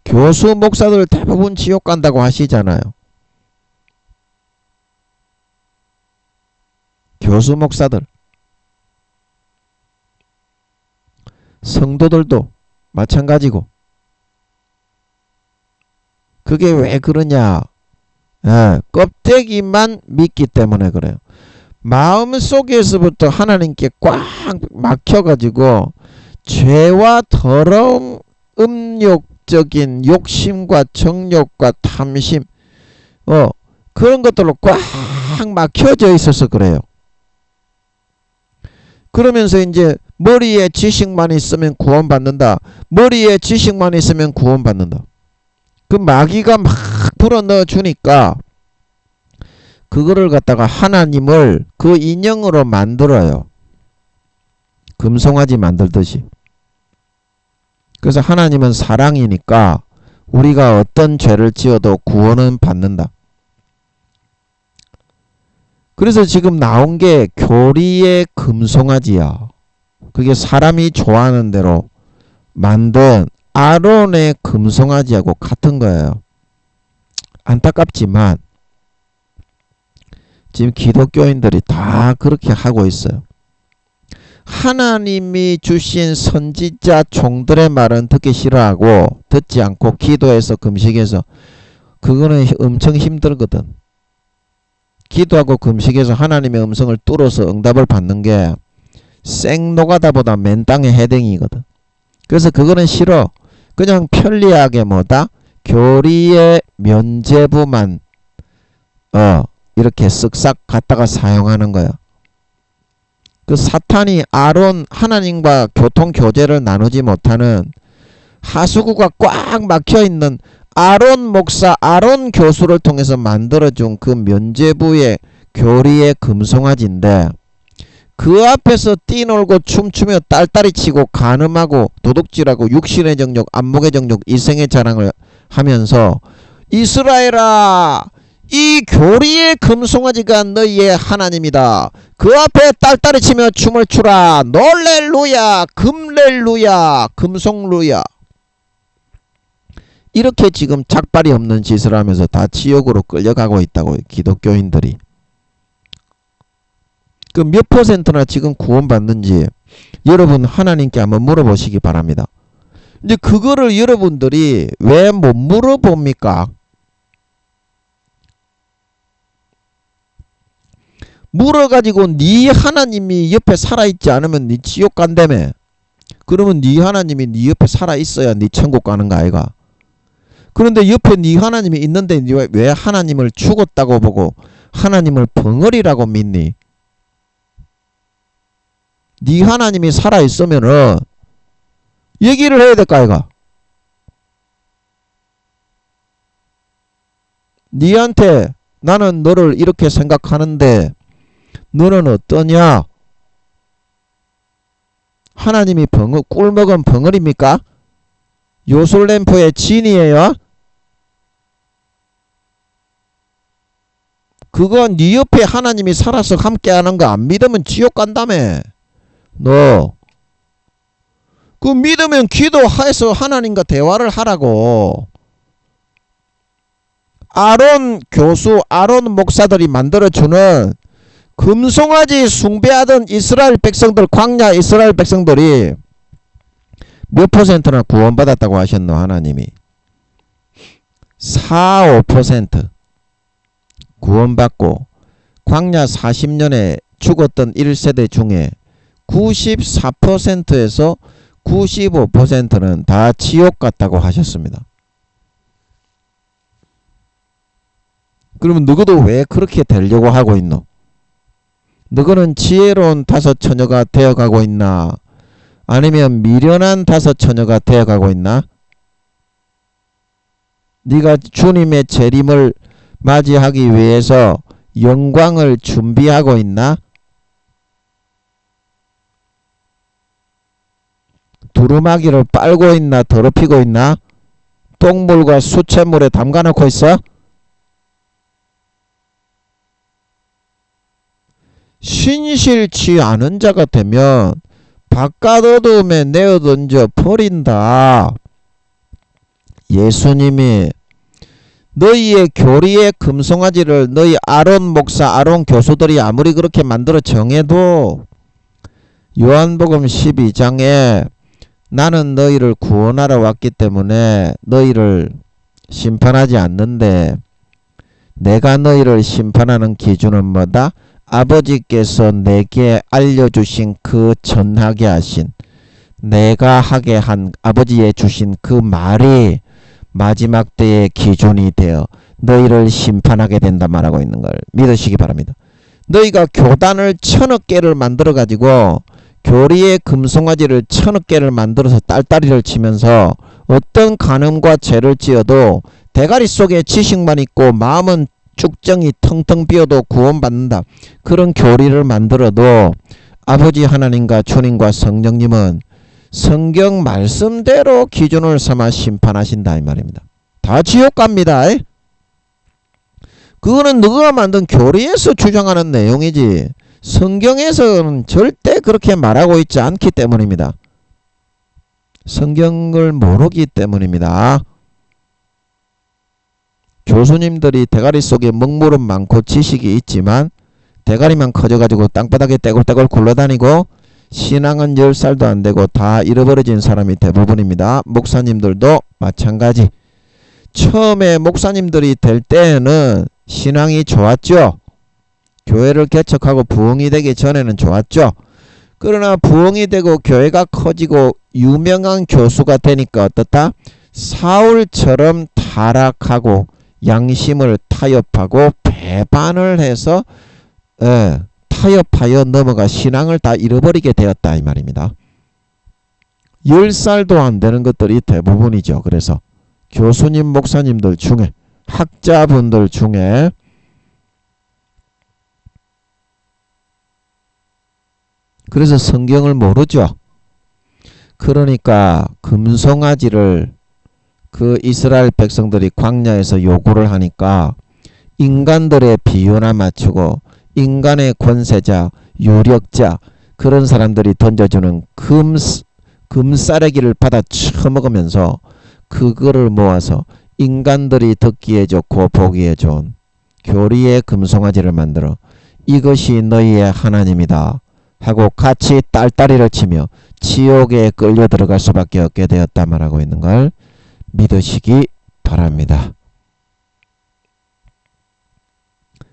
교수 목사들 대부분 지옥 간다고 하시잖아요. 교수 목사들, 성도들도 마찬가지고. 그게 왜 그러냐? 껍데기만 믿기 때문에 그래요. 마음속에서부터 하나님께 꽉 막혀가지고 죄와 더러움, 음욕적인 욕심과 정욕과 탐심, 그런 것들로 꽉 막혀져 있어서 그래요. 그러면서 이제 머리에 지식만 있으면 구원받는다. 머리에 지식만 있으면 구원받는다. 그 마귀가 막 불어넣어 주니까 그거를 갖다가 하나님을 그 인형으로 만들어요. 금송아지 만들듯이. 그래서 하나님은 사랑이니까 우리가 어떤 죄를 지어도 구원은 받는다. 그래서 지금 나온 게 교리의 금송아지야. 그게 사람이 좋아하는 대로 만든 아론의 금송아지하고 같은 거예요. 안타깝지만 지금 기독교인들이 다 그렇게 하고 있어요. 하나님이 주신 선지자 종들의 말은 듣기 싫어하고 듣지 않고 기도해서 금식해서, 그거는 엄청 힘들거든. 기도하고 금식해서 하나님의 음성을 뚫어서 응답을 받는 게 생노가다보다 맨 땅의 해댕이거든. 그래서 그거는 싫어. 그냥 편리하게 뭐다? 교리의 면죄부만 이렇게 쓱싹 갖다가 사용하는 거야. 그 사탄이 아론, 하나님과 교통교제를 나누지 못하는 하수구가 꽉 막혀있는 아론 목사, 아론 교수를 통해서 만들어준 그 면죄부의 교리의 금송아지인데, 그 앞에서 뛰놀고 춤추며 딸딸이 치고 간음하고 도둑질하고 육신의 정욕, 안목의 정욕, 이생의 자랑을 하면서, 이스라엘아, 이 교리의 금송아지가 너희의 하나님이다. 그 앞에 딸딸이 치며 춤을 추라. 놀렐루야, 금렐루야, 금송루야. 이렇게 지금 작발이 없는 짓을 하면서 다 지옥으로 끌려가고 있다고, 기독교인들이. 그 몇 퍼센트나 지금 구원받는지 여러분 하나님께 한번 물어보시기 바랍니다. 이제 그거를 여러분들이 왜 못 물어봅니까? 물어가지고 네 하나님이 옆에 살아있지 않으면 네 지옥 간다며. 그러면 네 하나님이 네 옆에 살아있어야 네 천국 가는 거 아이가? 그런데 옆에 네 하나님이 있는데 왜 하나님을 죽었다고 보고 하나님을 벙어리라고 믿니? 네 하나님이 살아있으면은 얘기를 해야 될까 아이가? 니한테 나는 너를 이렇게 생각하는데 너는 어떠냐? 하나님이 꿀먹은 벙어리입니까? 요술램프의 진이에요? 그건 네 옆에 하나님이 살아서 함께하는 거 안 믿으면 지옥 간다며. 너 그 믿으면 기도해서 하나님과 대화를 하라고. 아론 교수, 아론 목사들이 만들어주는 금송아지 숭배하던 이스라엘 백성들, 광야 이스라엘 백성들이 몇 퍼센트나 구원받았다고 하셨노 하나님이? 4, 5% 구원받고 광야 40년에 죽었던 1세대 중에 94%에서 95%는 다 지옥 같다고 하셨습니다. 그러면 너희도 왜 그렇게 되려고 하고 있노? 너희는 지혜로운 다섯 처녀가 되어가고 있나? 아니면 미련한 다섯 처녀가 되어가고 있나? 네가 주님의 재림을 맞이하기 위해서 영광을 준비하고 있나? 두루마기를 빨고 있나? 더럽히고 있나? 똥물과 수돗물에 담가놓고 있어? 신실치 않은 자가 되면 바깥 어둠에 내어던져 버린다. 예수님이 너희의 교리의 금송아지를 너희 아론 목사, 아론 교수들이 아무리 그렇게 만들어 정해도 요한복음 12장에 나는 너희를 구원하러 왔기 때문에 너희를 심판하지 않는데 내가 너희를 심판하는 기준은 뭐다? 아버지께서 내게 알려주신 그 전하게 하신 내가 하게 한 아버지의 주신 그 말이 마지막 때의 기준이 되어 너희를 심판하게 된다 말하고 있는 걸 믿으시기 바랍니다. 너희가 교단을 1000여 개를 만들어 가지고 교리의 금송아지를 1000여 개를 만들어서 딸딸이를 치면서 어떤 간음과 죄를 지어도 대가리 속에 지식만 있고 마음은 쭉정이 텅텅 비어도 구원받는다. 그런 교리를 만들어도 아버지 하나님과 주님과 성령님은 성경 말씀대로 기준을 삼아 심판하신다 이 말입니다. 다 지옥 갑니다. 그거는 너가 만든 교리에서 주장하는 내용이지 성경에서는 절대 그렇게 말하고 있지 않기 때문입니다. 성경을 모르기 때문입니다. 교수님들이 대가리 속에 먹물은 많고 지식이 있지만 대가리만 커져가지고 땅바닥에 떼굴떼굴 굴러다니고 신앙은 10살도 안 되고 다 잃어버려진 사람이 대부분입니다. 목사님들도 마찬가지. 처음에 목사님들이 될 때에는 신앙이 좋았죠. 교회를 개척하고 부흥이 되기 전에는 좋았죠. 그러나 부흥이 되고 교회가 커지고 유명한 교수가 되니까 어떻다? 사울처럼 타락하고 양심을 타협하고 배반을 해서 타협하여 넘어가 신앙을 다 잃어버리게 되었다 이 말입니다. 10살도 안 되는 것들이 대부분이죠. 그래서 교수님 목사님들 중에 학자분들 중에 그래서 성경을 모르죠. 그러니까 금송아지를 그 이스라엘 백성들이 광야에서 요구를 하니까 인간들의 비유나 맞추고 인간의 권세자, 유력자 그런 사람들이 던져주는 금싸레기를 받아 처먹으면서 그거를 모아서 인간들이 듣기에 좋고 보기에 좋은 교리의 금송아지를 만들어 이것이 너희의 하나님이다 하고 같이 딸딸이를 치며 지옥에 끌려 들어갈 수밖에 없게 되었다 말하고 있는 걸 믿으시기 바랍니다.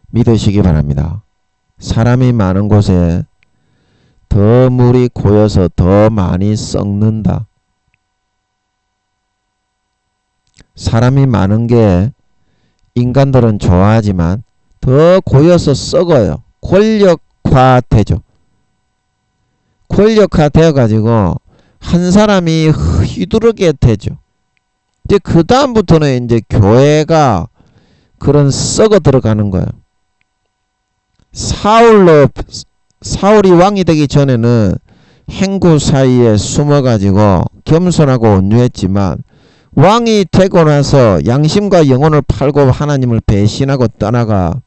믿으시기 바랍니다. 사람이 많은 곳에 더 물이 고여서 더 많이 썩는다. 사람이 많은 게 인간들은 좋아하지만 더 고여서 썩어요. 권력화되죠. 권력화되어 가지고 한 사람이 휘두르게 되죠. 이제 그 다음부터는 이제 교회가 그런 썩어 들어가는 거예요. 사울이 왕이 되기 전에는 행구 사이에 숨어가지고 겸손하고 온유했지만 왕이 되고 나서 양심과 영혼을 팔고 하나님을 배신하고 떠나가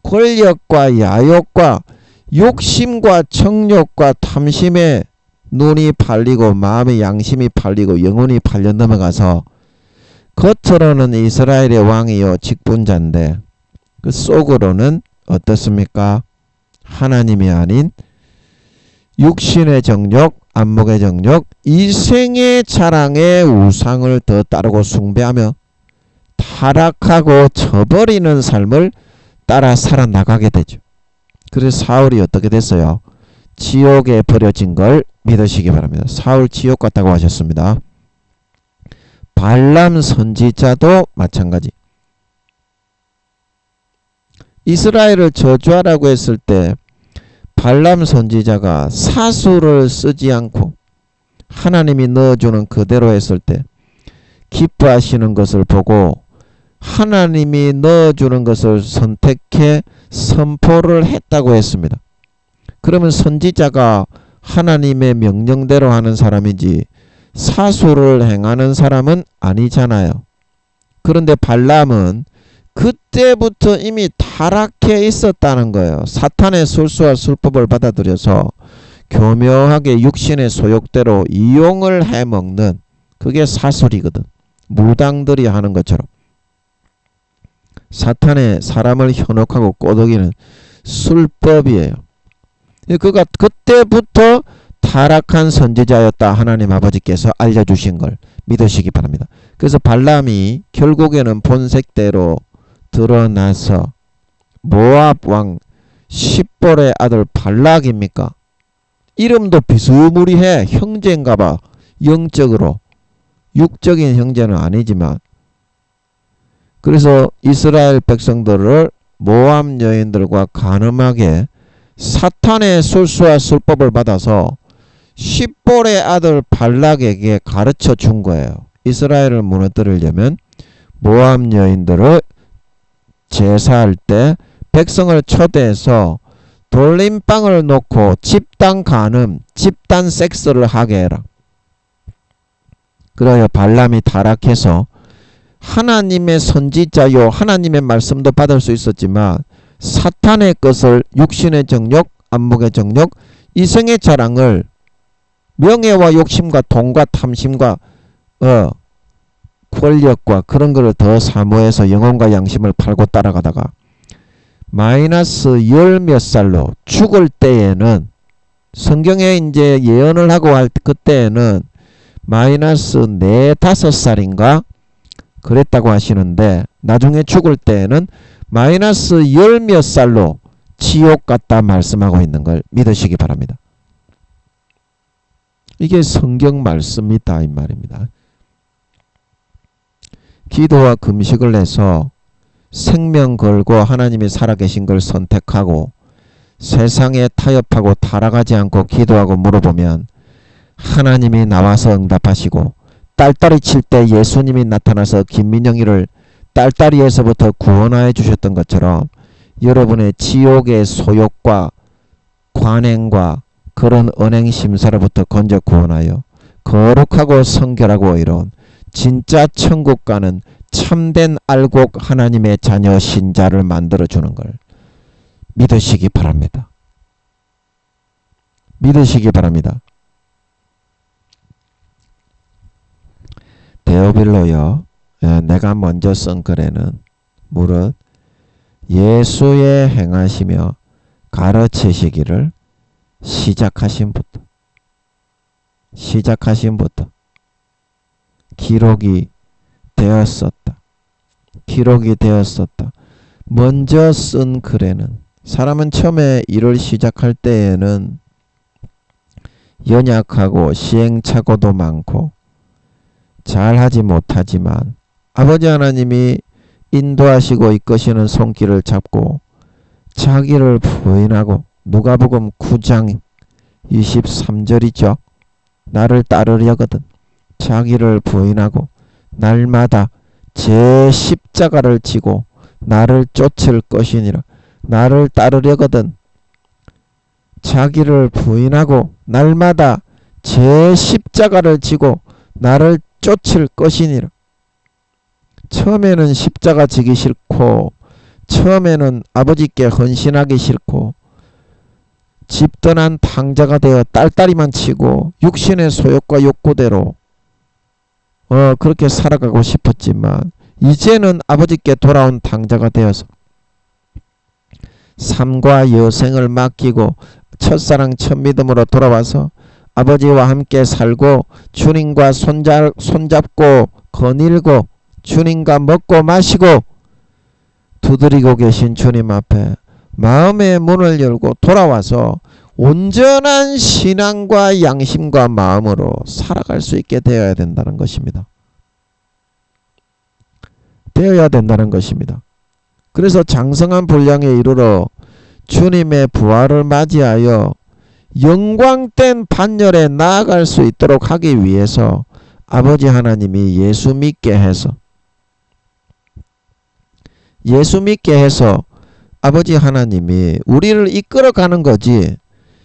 권력과 야욕과 욕심과 정욕과 탐심에 눈이 팔리고 마음의 양심이 팔리고 영혼이 팔려 넘어가서 겉으로는 이스라엘의 왕이요 직분자인데 그 속으로는 어떻습니까? 하나님이 아닌 육신의 정욕, 안목의 정욕, 이생의 자랑의 우상을 더 따르고 숭배하며 타락하고 저버리는 삶을 따라 살아나가게 되죠. 그래서 사울이 어떻게 됐어요? 지옥에 버려진 걸 믿으시기 바랍니다. 사울 지옥 갔다고 하셨습니다. 발람 선지자도 마찬가지. 이스라엘을 저주하라고 했을 때 발람 선지자가 사수를 쓰지 않고 하나님이 넣어주는 그대로 했을 때 기뻐하시는 것을 보고 하나님이 넣어주는 것을 선택해 선포를 했다고 했습니다. 그러면 선지자가 하나님의 명령대로 하는 사람이지 사수를 행하는 사람은 아니잖아요. 그런데 발람은 그때부터 이미 타락해 있었다는 거예요. 사탄의 술수와 술법을 받아들여서 교묘하게 육신의 소욕대로 이용을 해먹는, 그게 사술이거든. 무당들이 하는 것처럼. 사탄의 사람을 현혹하고 꼬드기는 술법이에요. 그가 그때부터 타락한 선지자였다 하나님 아버지께서 알려주신 걸 믿으시기 바랍니다. 그래서 발람이 결국에는 본색대로 드러나서 모압 왕 십볼의 아들 발락입니까? 이름도 비스무리해. 형제인가봐. 영적으로. 육적인 형제는 아니지만. 그래서 이스라엘 백성들을 모압 여인들과 간음하게 사탄의 술수와 술법을 받아서 십볼의 아들 발락에게 가르쳐 준 거예요. 이스라엘을 무너뜨리려면 모압 여인들을 제사할 때 백성을 초대해서 돌림방을 놓고 집단 간음, 집단 섹스를 하게 해라. 그래야 발람이 타락해서 하나님의 선지자요, 하나님의 말씀도 받을 수 있었지만 사탄의 것을, 육신의 정욕, 안목의 정욕, 이성의 자랑을 명예와 욕심과 돈과 탐심과 권력과 그런 거를 더 사모해서 영혼과 양심을 팔고 따라가다가 마이너스 열 몇 살로 죽을 때에는, 성경에 이제 예언을 하고 할 그때에는 마이너스 4, 5살인가 그랬다고 하시는데, 나중에 죽을 때에는 마이너스 열 몇 살로 지옥 갔다 말씀하고 있는 걸 믿으시기 바랍니다. 이게 성경 말씀이다 이 말입니다. 기도와 금식을 해서 생명 걸고 하나님이 살아계신 걸 선택하고 세상에 타협하고 타락하지 않고 기도하고 물어보면 하나님이 나와서 응답하시고, 딸딸이 칠 때 예수님이 나타나서 김민영이를 딸딸이에서부터 구원하여 주셨던 것처럼 여러분의 지옥의 소욕과 관행과 그런 언행 심사로부터 건져 구원하여 거룩하고 성결하고 이런 진짜 천국 가는 참된 알곡 하나님의 자녀 신자를 만들어주는 걸 믿으시기 바랍니다. 믿으시기 바랍니다. 데오빌로여, 내가 먼저 쓴 글에는 무릇 예수의 행하시며 가르치시기를 시작하신부터 기록이 되었었다. 기록이 되었었다. 먼저 쓴 글에는, 사람은 처음에 일을 시작할 때에는 연약하고 시행착오도 많고 잘하지 못하지만 아버지 하나님이 인도하시고 이끄시는 손길을 잡고 자기를 부인하고, 누가복음 9장 23절이죠. 나를 따르려거든 자기를 부인하고 날마다 제 십자가를 지고 나를 쫓을 것이니라. 나를 따르려거든 자기를 부인하고 날마다 제 십자가를 지고 나를 쫓을 것이니라. 처음에는 십자가 지기 싫고, 처음에는 아버지께 헌신하기 싫고, 집 떠난 탕자가 되어 딸딸이만 치고 육신의 소욕과 욕구대로 그렇게 살아가고 싶었지만 이제는 아버지께 돌아온 탕자가 되어서 삶과 여생을 맡기고 첫사랑 첫믿음으로 돌아와서 아버지와 함께 살고 주님과 손잡고 거닐고 주님과 먹고 마시고 두드리고 계신 주님 앞에 마음의 문을 열고 돌아와서 온전한 신앙과 양심과 마음으로 살아갈 수 있게 되어야 된다는 것입니다. 되어야 된다는 것입니다. 그래서 장성한 분량에 이르러 주님의 부활을 맞이하여 영광된 반열에 나아갈 수 있도록 하기 위해서 아버지 하나님이 예수 믿게 해서 아버지 하나님이 우리를 이끌어가는 거지,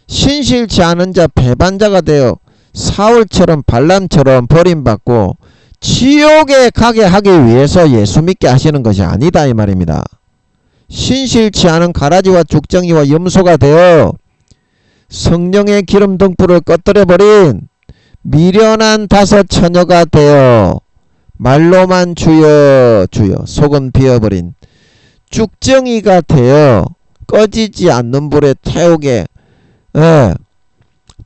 신실치 않은 자 배반자가 되어 사울처럼 발람처럼 버림받고 지옥에 가게 하기 위해서 예수 믿게 하시는 것이 아니다 이 말입니다. 신실치 않은 가라지와 죽정이와 염소가 되어 성령의 기름 등불을 꺼뜨려버린 미련한 다섯 처녀가 되어 말로만 주여 주여 속은 비어버린 죽정이가 되어 꺼지지 않는 불에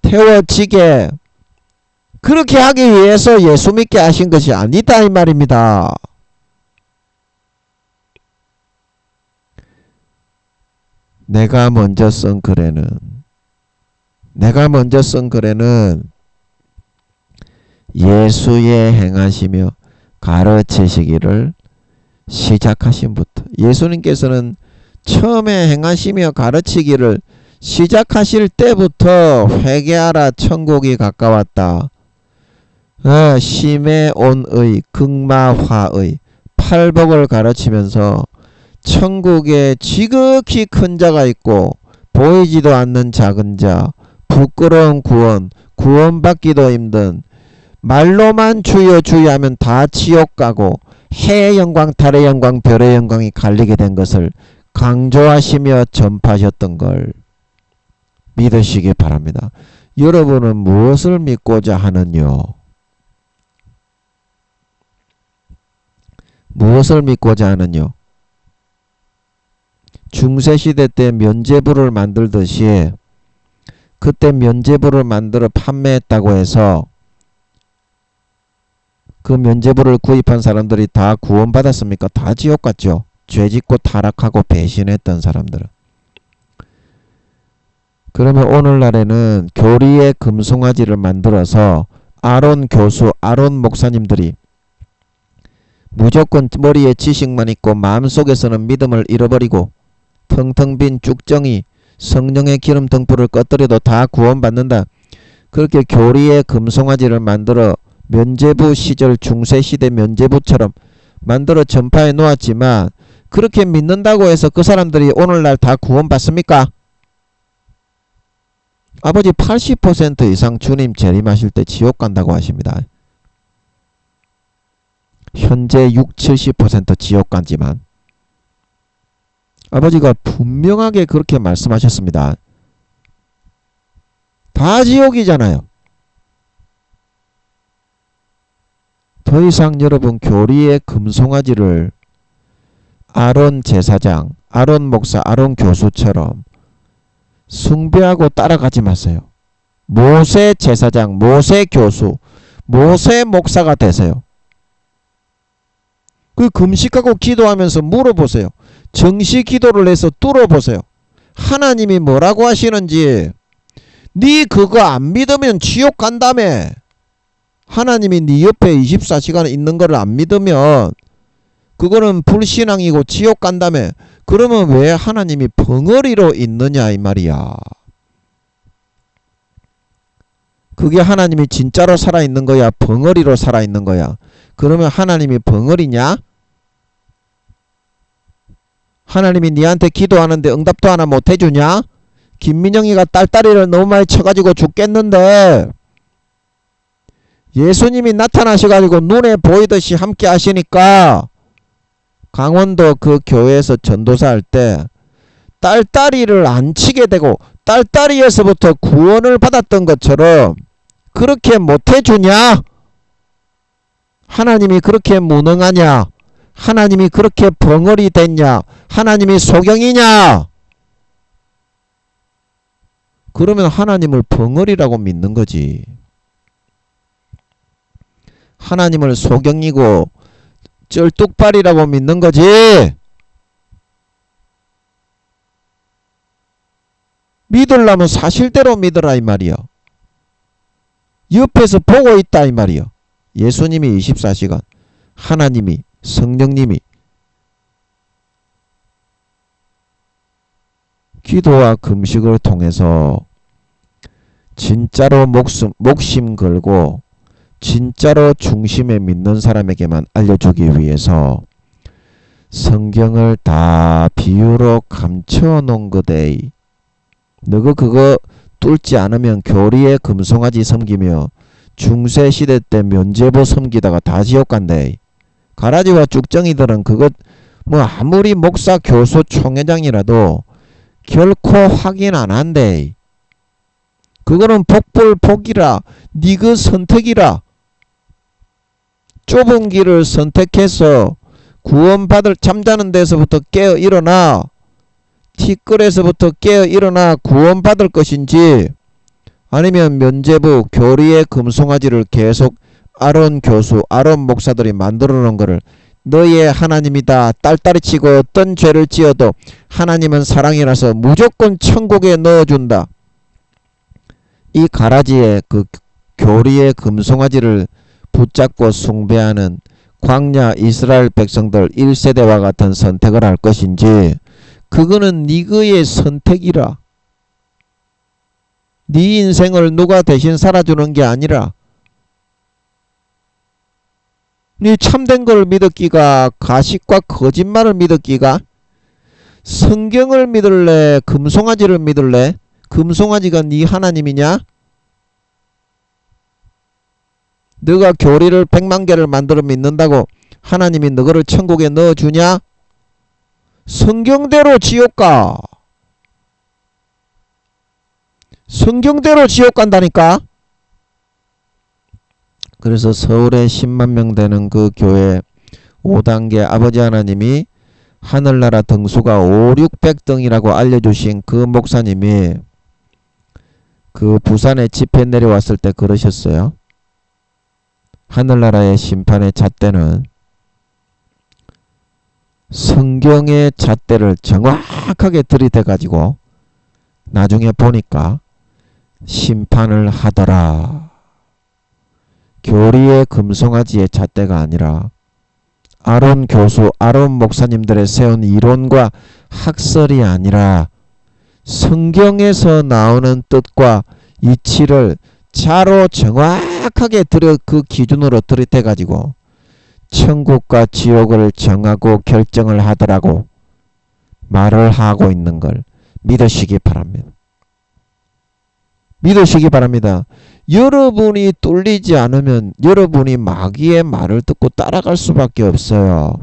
태워지게 그렇게 하기 위해서 예수 믿게 하신 것이 아니다 이 말입니다. 내가 먼저 쓴 글에는 예수의 행하시며 가르치시기를 시작하신부터, 예수님께서는 처음에 행하시며 가르치기를 시작하실 때부터 회개하라 천국이 가까웠다, 심해온의 극마화의 팔복을 가르치면서 천국에 지극히 큰 자가 있고 보이지도 않는 작은 자, 부끄러운 구원받기도 힘든, 말로만 주여 주여 하면 다 지옥 가고 해의 영광 달의 영광 별의 영광이 갈리게 된 것을 강조하시며 전파하셨던 걸 믿으시기 바랍니다. 여러분은 무엇을 믿고자 하느뇨? 무엇을 믿고자 하느뇨? 중세시대 때 면제부를 만들듯이 그때 면제부를 만들어 판매했다고 해서 그 면제부를 구입한 사람들이 다 구원받았습니까? 다 지옥 갔죠. 죄짓고 타락하고 배신했던 사람들은. 그러면 오늘날에는 교리의 금송아지를 만들어서 아론 교수, 아론 목사님들이 무조건 머리에 지식만 있고 마음속에서는 믿음을 잃어버리고 텅텅 빈 쭉정이 성령의 기름 등불을 꺼뜨려도 다 구원받는다, 그렇게 교리의 금송아지를 만들어 면제부 시절 중세시대 면제부처럼 만들어 전파해 놓았지만, 그렇게 믿는다고 해서 그 사람들이 오늘날 다 구원받습니까? 아버지 80% 이상 주님 재림하실 때 지옥 간다고 하십니다. 현재 60-70% 지옥 간지만 아버지가 분명하게 그렇게 말씀하셨습니다. 다 지옥이잖아요. 더 이상 여러분 교리의 금송아지를 아론 제사장, 아론 목사, 아론 교수처럼 숭배하고 따라가지 마세요. 모세 제사장, 모세 교수, 모세 목사가 되세요. 그 금식하고 기도하면서 물어보세요. 정시 기도를 해서 뚫어보세요. 하나님이 뭐라고 하시는지. 네 그거 안 믿으면 지옥 간다며. 하나님이 네 옆에 24시간 있는 거를 안 믿으면 그거는 불신앙이고 지옥 간다며. 그러면 왜 하나님이 벙어리로 있느냐 이 말이야. 그게 하나님이 진짜로 살아있는 거야, 벙어리로 살아있는 거야? 그러면 하나님이 벙어리냐? 하나님이 니한테 기도하는데 응답도 하나 못 해주냐? 김민영이가 딸다리를 너무 많이 쳐가지고 죽겠는데 예수님이 나타나셔가지고 눈에 보이듯이 함께 하시니까 강원도 그 교회에서 전도사 할 때 딸다리를 안 치게 되고 딸다리에서부터 구원을 받았던 것처럼 그렇게 못해주냐? 하나님이 그렇게 무능하냐? 하나님이 그렇게 벙어리 됐냐? 하나님이 소경이냐? 그러면 하나님을 벙어리라고 믿는 거지. 하나님을 소경이고 쩔뚝발이라고 믿는 거지. 믿으려면 사실대로 믿으라 이 말이요. 옆에서 보고 있다 이 말이요. 예수님이 24시간, 하나님이, 성령님이 기도와 금식을 통해서 진짜로 목심 걸고 진짜로 중심에 믿는 사람에게만 알려주기 위해서 성경을 다 비유로 감춰 놓은 거대. 너가 그거 뚫지 않으면 교리의 금송아지 섬기며 중세시대 때 면죄부 섬기다가 다 지옥 간대. 가라지와 쭉정이들은 그것 뭐 아무리 목사 교수 총회장이라도 결코 확인 안 한대. 그거는 복불복이라 니그 선택이라. 좁은 길을 선택해서 구원받을 잠자는 데서부터 깨어 일어나 티끌에서부터 깨어 일어나 구원받을 것인지 아니면 면죄부 교리의 금송아지를 계속 아론 교수 아론 목사들이 만들어 놓은 거를 너의 하나님이다 딸딸이 치고 어떤 죄를 지어도 하나님은 사랑이라서 무조건 천국에 넣어준다. 이 가라지에 그 교리의 금송아지를 붙잡고 숭배하는 광야 이스라엘 백성들 1세대와 같은 선택을 할 것인지 그거는 니그의 선택이라. 네 인생을 누가 대신 살아주는 게 아니라 네 참된 걸 믿었기가 가식과 거짓말을 믿었기가 성경을 믿을래 금송아지를 믿을래? 금송아지가 네 하나님이냐? 너가 교리를 100만 개를 만들어 믿는다고 하나님이 너를 천국에 넣어주냐? 성경대로 지옥 가. 성경대로 지옥 간다니까. 그래서 서울에 10만 명 되는 그 교회 5단계 아버지 하나님이 하늘나라 등수가 5, 600등이라고 알려주신 그 목사님이 그 부산에 집회 내려왔을 때 그러셨어요. 하늘나라의 심판의 잣대는 성경의 잣대를 정확하게 들이대 가지고 나중에 보니까 심판을 하더라. 교리의 금송아지의 잣대가 아니라 아론 교수, 아론 목사님들의 세운 이론과 학설이 아니라 성경에서 나오는 뜻과 이치를 자로 정확하게 그 기준으로 들이대 가지고 천국과 지옥을 정하고 결정을 하더라고 말을 하고 있는 걸 믿으시기 바랍니다. 믿으시기 바랍니다. 여러분이 뚫리지 않으면 여러분이 마귀의 말을 듣고 따라갈 수밖에 없어요.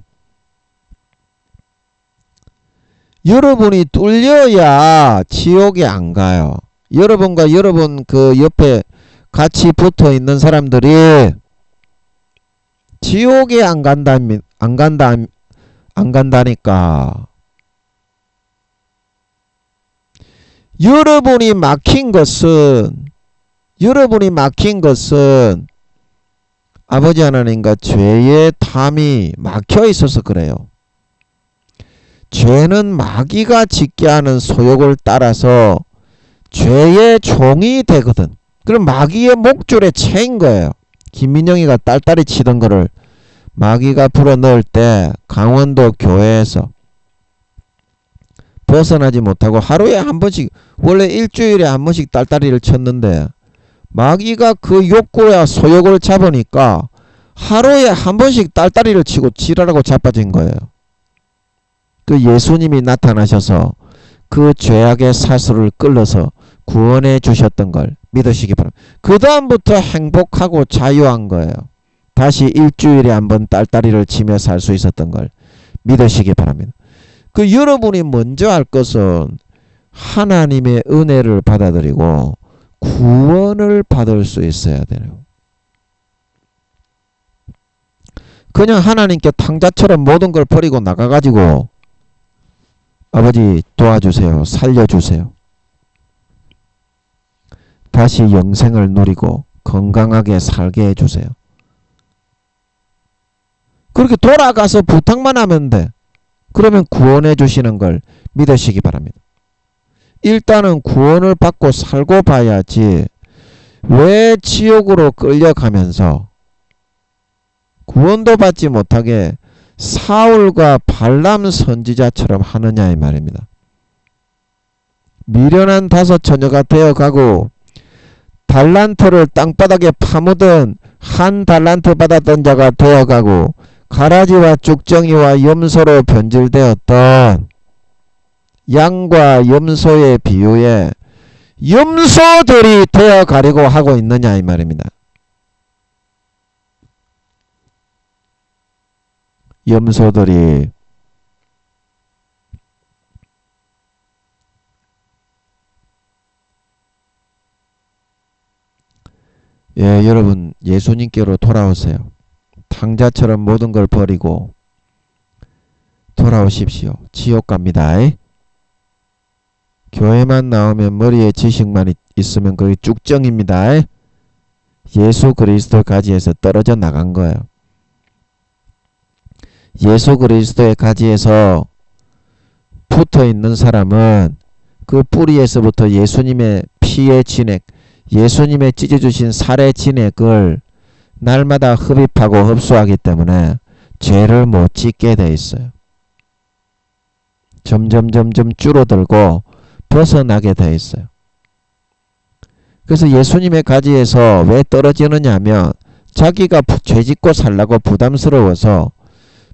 여러분이 뚫려야 지옥에 안 가요. 여러분과 여러분 그 옆에 같이 붙어 있는 사람들이 지옥에 안 간다니까. 여러분이 막힌 것은 아버지 하나님과 죄의 탐이 막혀 있어서 그래요. 죄는 마귀가 짓게 하는 소욕을 따라서 죄의 종이 되거든. 그럼 마귀의 목줄에 채인 거예요. 김민영이가 딸딸이 치던 거를 마귀가 불어넣을 때 강원도 교회에서 벗어나지 못하고 하루에 한 번씩 원래 일주일에 한 번씩 딸딸이를 쳤는데 마귀가 그 욕구와 소욕을 잡으니까 하루에 한 번씩 딸딸이를 치고 지랄하고 자빠진 거예요. 그 예수님이 나타나셔서 그 죄악의 사슬을 끌어서 구원해 주셨던 걸 믿으시기 바랍니다. 그 다음부터 행복하고 자유한 거예요. 다시 일주일에 한 번 딸딸이를 치며 살 수 있었던 걸 믿으시기 바랍니다. 그 여러분이 먼저 할 것은 하나님의 은혜를 받아들이고 구원을 받을 수 있어야 돼요. 그냥 하나님께 탕자처럼 모든 걸 버리고 나가가지고 아버지 도와주세요. 살려주세요. 다시 영생을 누리고 건강하게 살게 해주세요. 그렇게 돌아가서 부탁만 하면 돼. 그러면 구원해 주시는 걸 믿으시기 바랍니다. 일단은 구원을 받고 살고 봐야지 왜 지옥으로 끌려가면서 구원도 받지 못하게 사울과 발람 선지자처럼 하느냐 이 말입니다. 미련한 5 처녀가 되어가고 달란트를 땅바닥에 파묻은 1 달란트 받았던 자가 되어가고 가라지와 쭉정이와 염소로 변질되었던 양과 염소의 비유에 염소들이 되어가려고 하고 있느냐 이 말입니다. 염소들이 여러분 예수님께로 돌아오세요. 탕자처럼 모든 걸 버리고 돌아오십시오. 지옥 갑니다. 교회만 나오면 머리에 지식만 있으면 거의 쭉정입니다. 예수 그리스도 가지에서 떨어져 나간 거예요. 예수 그리스도의 가지에서 붙어있는 사람은 그 뿌리에서부터 예수님의 피의 진액, 예수님의 찢어주신 살의 진액을 날마다 흡입하고 흡수하기 때문에 죄를 못 짓게 돼 있어요. 점점 줄어들고 벗어나게 돼 있어요. 그래서 예수님의 가지에서 왜 떨어지느냐 하면 자기가 죄 짓고 살라고 부담스러워서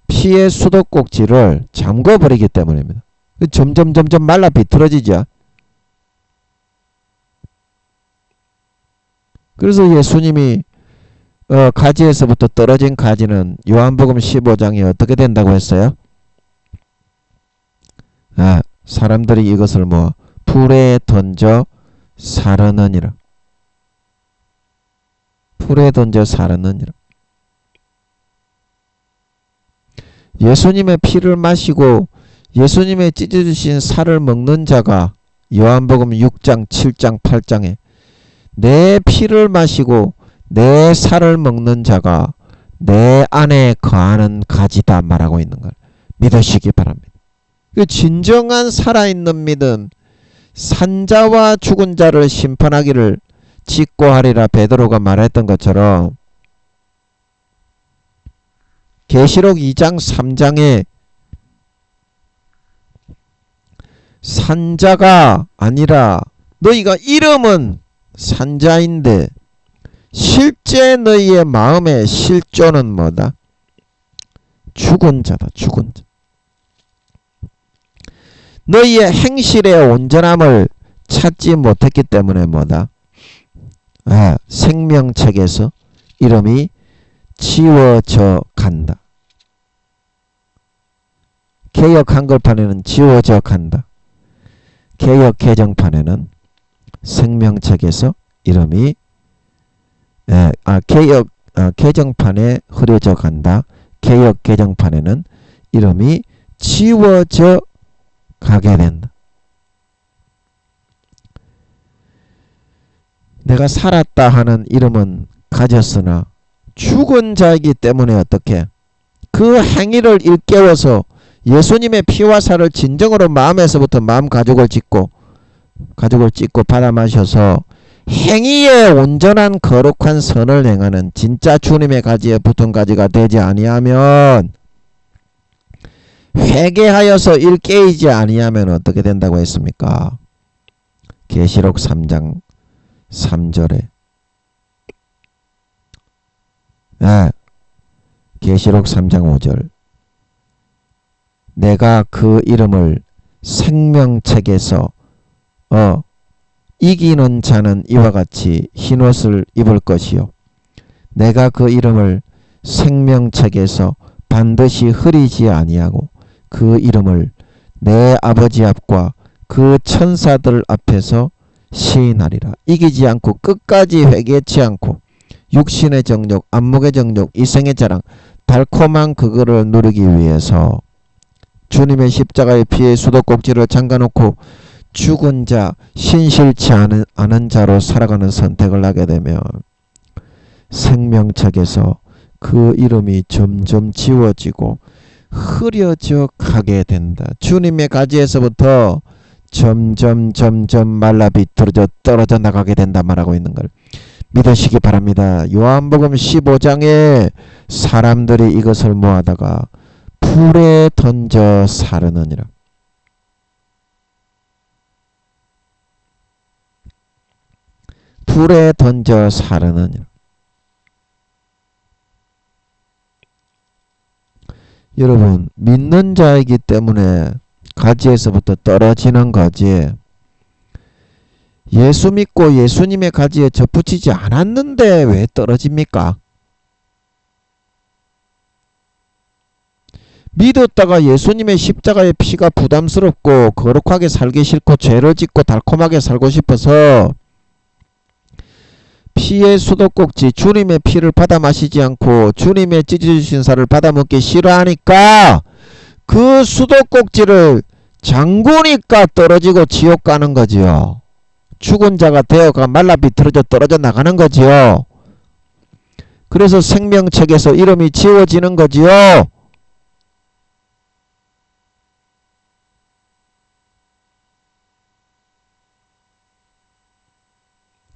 피의 수도꼭지를 잠궈버리기 때문입니다. 점점 말라 비틀어지죠. 그래서 예수님이 가지에서부터 떨어진 가지는 요한복음 15장에 어떻게 된다고 했어요? 사람들이 이것을 풀에 던져 사르느니라. 풀에 던져 사르느니라. 예수님의 피를 마시고 예수님의 찢어주신 살을 먹는 자가 요한복음 6장 7장 8장에 내 피를 마시고 내 살을 먹는 자가 내 안에 거하는 가지다 말하고 있는 걸 믿으시기 바랍니다. 그 진정한 살아있는 믿음, 산자와 죽은 자를 심판하기를 직고하리라 베드로가 말했던 것처럼 계시록 2장 3장에 산자가 아니라 너희가 이름은 산자인데 실제 너희의 마음의 실존은 뭐다? 죽은 자다. 죽은 자. 너희의 행실의 온전함을 찾지 못했기 때문에 뭐다? 생명책에서 이름이 지워져 간다. 개역 한글판에는 지워져 간다. 개역 개정판에는 생명책에서 이름이 개역 개정판에 흐려져 간다. 개역 개정판에는 이름이 지워져 가게 된다. 내가 살았다 하는 이름은 가졌으나 죽은 자이기 때문에 어떻게 그 행위를 일깨워서 예수님의 피와 살을 진정으로 마음에서부터 마음 가죽을 찢고 받아 마셔서 행위에 온전한 거룩한 선을 행하는 진짜 주님의 가지에 붙은 가지가 되지 아니하면, 회개하여서 일깨이지 아니하면 어떻게 된다고 했습니까? 계시록 3장 3절에 계시록 3장 5절 내가 그 이름을 생명책에서 이기는 자는 이와 같이 흰옷을 입을 것이요 내가 그 이름을 생명책에서 반드시 흐리지 아니하고 그 이름을 내 아버지 앞과 그 천사들 앞에서 시인하리라. 이기지 않고 끝까지 회개치 않고 육신의 정욕, 안목의 정욕, 이생의 자랑, 달콤한 그거를 누리기 위해서 주님의 십자가의 피에 수도꼭지를 잠가놓고 죽은 자, 신실치 않은 자로 살아가는 선택을 하게 되면 생명책에서 그 이름이 점점 지워지고 흐려져 가게 된다. 주님의 가지에서부터 점점 말라 비틀어져 떨어져 나가게 된다 말하고 있는 걸 믿으시기 바랍니다. 요한복음 15장에 사람들이 이것을 모아다가 불에 던져 사르느니라. 불에 던져 사르느니라. 여러분, 믿는 자이기 때문에 가지에서부터 떨어지는 거지, 예수 믿고 예수님의 가지에 접붙이지 않았는데 왜 떨어집니까? 믿었다가 예수님의 십자가의 피가 부담스럽고 거룩하게 살기 싫고 죄를 짓고 달콤하게 살고 싶어서 피의 수도꼭지 주님의 피를 받아 마시지 않고 주님의 찢어주신 살을 받아 먹기 싫어하니까 그 수도꼭지를 잠그니까 떨어지고 지옥 가는 거지요. 죽은 자가 되어가 말라 비틀어져 떨어져 나가는 거지요. 그래서 생명책에서 이름이 지워지는 거지요.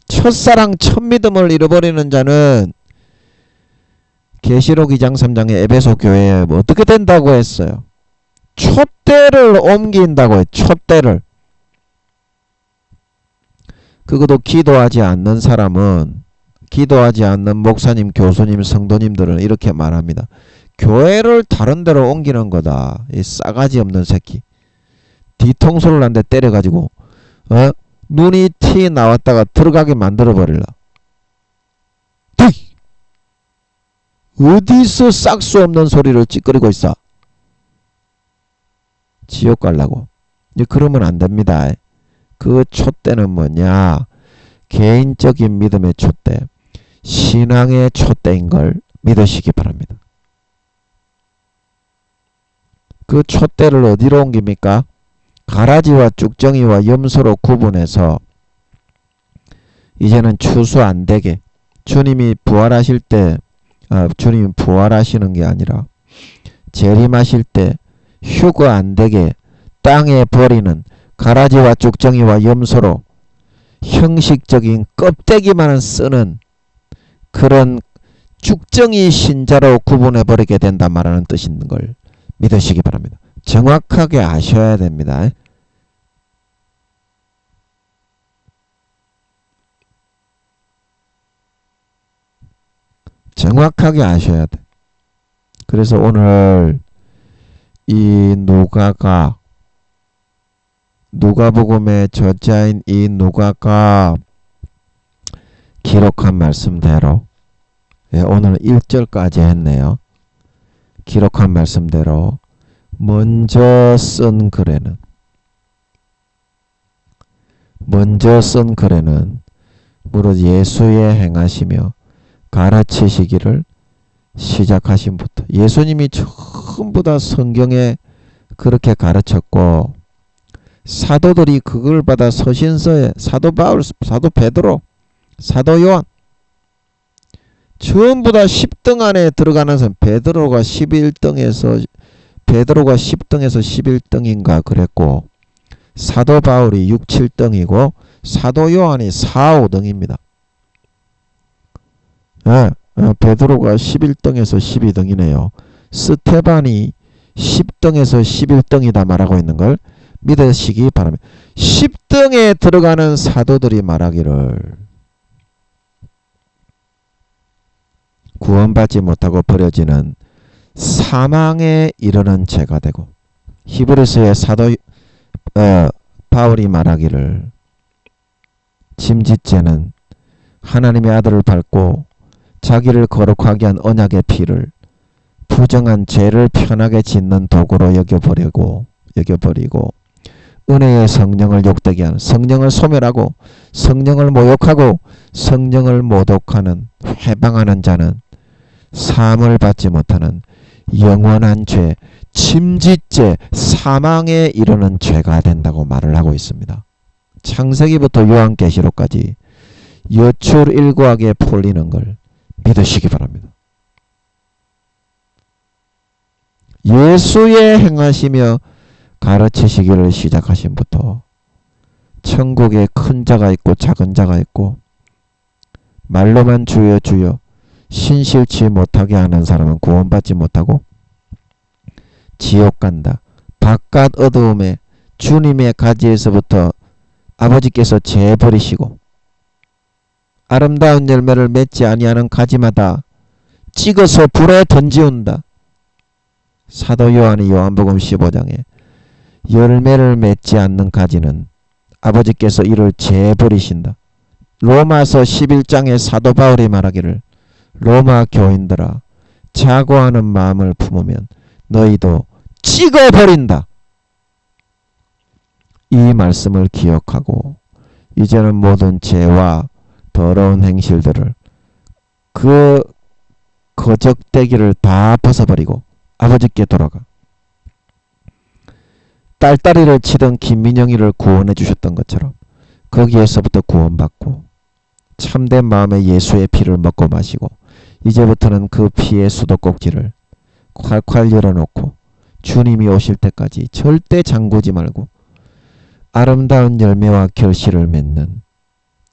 첫사랑 첫믿음을 잃어버리는 자는 계시록 2장 3장의 에베소 교회에 어떻게 된다고 했어요? 촛대를 옮긴다고 해요. 촛대를. 그것도 기도하지 않는 사람은, 기도하지 않는 목사님, 교수님, 성도님들은 이렇게 말합니다. 교회를 다른 데로 옮기는 거다. 이 싸가지 없는 새끼. 뒤통수를 한 대 때려가지고 눈이 티 나왔다가 들어가게 만들어버릴라. 어디서 싹수 없는 소리를 찌끄리고 있어? 지옥 가려고. 그러면 안 됩니다. 그 촛대는 뭐냐? 개인적인 믿음의 촛대, 신앙의 촛대인 걸 믿으시기 바랍니다. 그 촛대를 어디로 옮깁니까? 가라지와 쭉정이와 염소로 구분해서 이제는 추수 안 되게, 주님이 부활하실 때, 주님이 부활하시는 게 아니라 재림하실 때 휴거 안 되게 땅에 버리는 가라지와 쭉정이와 염소로 형식적인 껍데기만 쓰는 그런 쭉정이 신자로 구분해버리게 된다 말하는 뜻 있는 걸 믿으시기 바랍니다. 정확하게 아셔야 됩니다. 정확하게 아셔야 돼. 그래서 오늘 이 누가가, 누가복음의 저자인 이 누가가 기록한 말씀대로, 오늘 1절까지 했네요. 기록한 말씀대로 먼저 쓴 글에는 무릇 예수의 행하시며 가르치시기를 시작하신부터, 예수님이 전부 다 성경에 그렇게 가르쳤고 사도들이 그걸 받아 서신서에 사도 바울, 사도 베드로, 사도 요한 전부 다 10등 안에 들어가는 사람, 베드로가 10등에서 11등인가 그랬고, 사도 바울이 6, 7등이고 사도 요한이 4, 5등입니다. 베드로가 11등에서 12등이네요. 스테반이 10등에서 11등이다 말하고 있는 걸 믿으시기 바랍니다. 10등에 들어가는 사도들이 말하기를 구원받지 못하고 버려지는 사망에 이르는 죄가 되고, 히브리서의 사도 바울이 말하기를 짐짓죄는 하나님의 아들을 밟고 자기를 거룩하게 한 언약의 피를 부정한 죄를 편하게 짓는 도구로 여겨버리고 은혜의 성령을 욕되게 하는, 성령을 소멸하고 성령을 모욕하고 성령을 모독하는, 회방하는 자는 사함을 받지 못하는 영원한 죄, 침짓죄, 사망에 이르는 죄가 된다고 말을 하고 있습니다. 창세기부터 요한계시록까지 여출일구하게 풀리는 걸 믿으시기 바랍니다. 예수의 행하시며 가르치시기를 시작하신부터 천국에 큰 자가 있고 작은 자가 있고 말로만 주여 주여 신실치 못하게 하는 사람은 구원받지 못하고 지옥 간다. 바깥 어두움에 주님의 가지에서부터 아버지께서 재버리시고 아름다운 열매를 맺지 아니하는 가지마다 찍어서 불에 던지운다. 사도 요한이 요한복음 15장에 열매를 맺지 않는 가지는 아버지께서 이를 재버리신다. 로마서 11장에 사도 바울이 말하기를 로마 교인들아 자고하는 마음을 품으면 너희도 찍어버린다. 이 말씀을 기억하고 이제는 모든 죄와 더러운 행실들을 그 거적대기를 다 벗어버리고 아버지께 돌아가 딸딸이를 치던 김민영이를 구원해 주셨던 것처럼 거기에서부터 구원받고 참된 마음에 예수의 피를 먹고 마시고 이제부터는 그 피의 수도꼭지를 콸콸 열어놓고 주님이 오실 때까지 절대 잠그지 말고 아름다운 열매와 결실을 맺는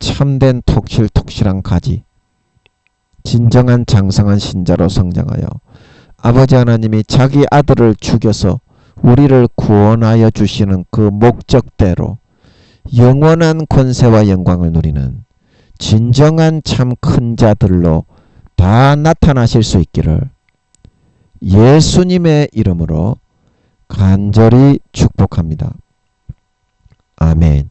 참된 톡실톡실한 가지 진정한 장성한 신자로 성장하여 아버지 하나님이 자기 아들을 죽여서 우리를 구원하여 주시는 그 목적대로 영원한 권세와 영광을 누리는 진정한 참 큰 자들로 다 나타나실 수 있기를 예수님의 이름으로 간절히 축복합니다. 아멘.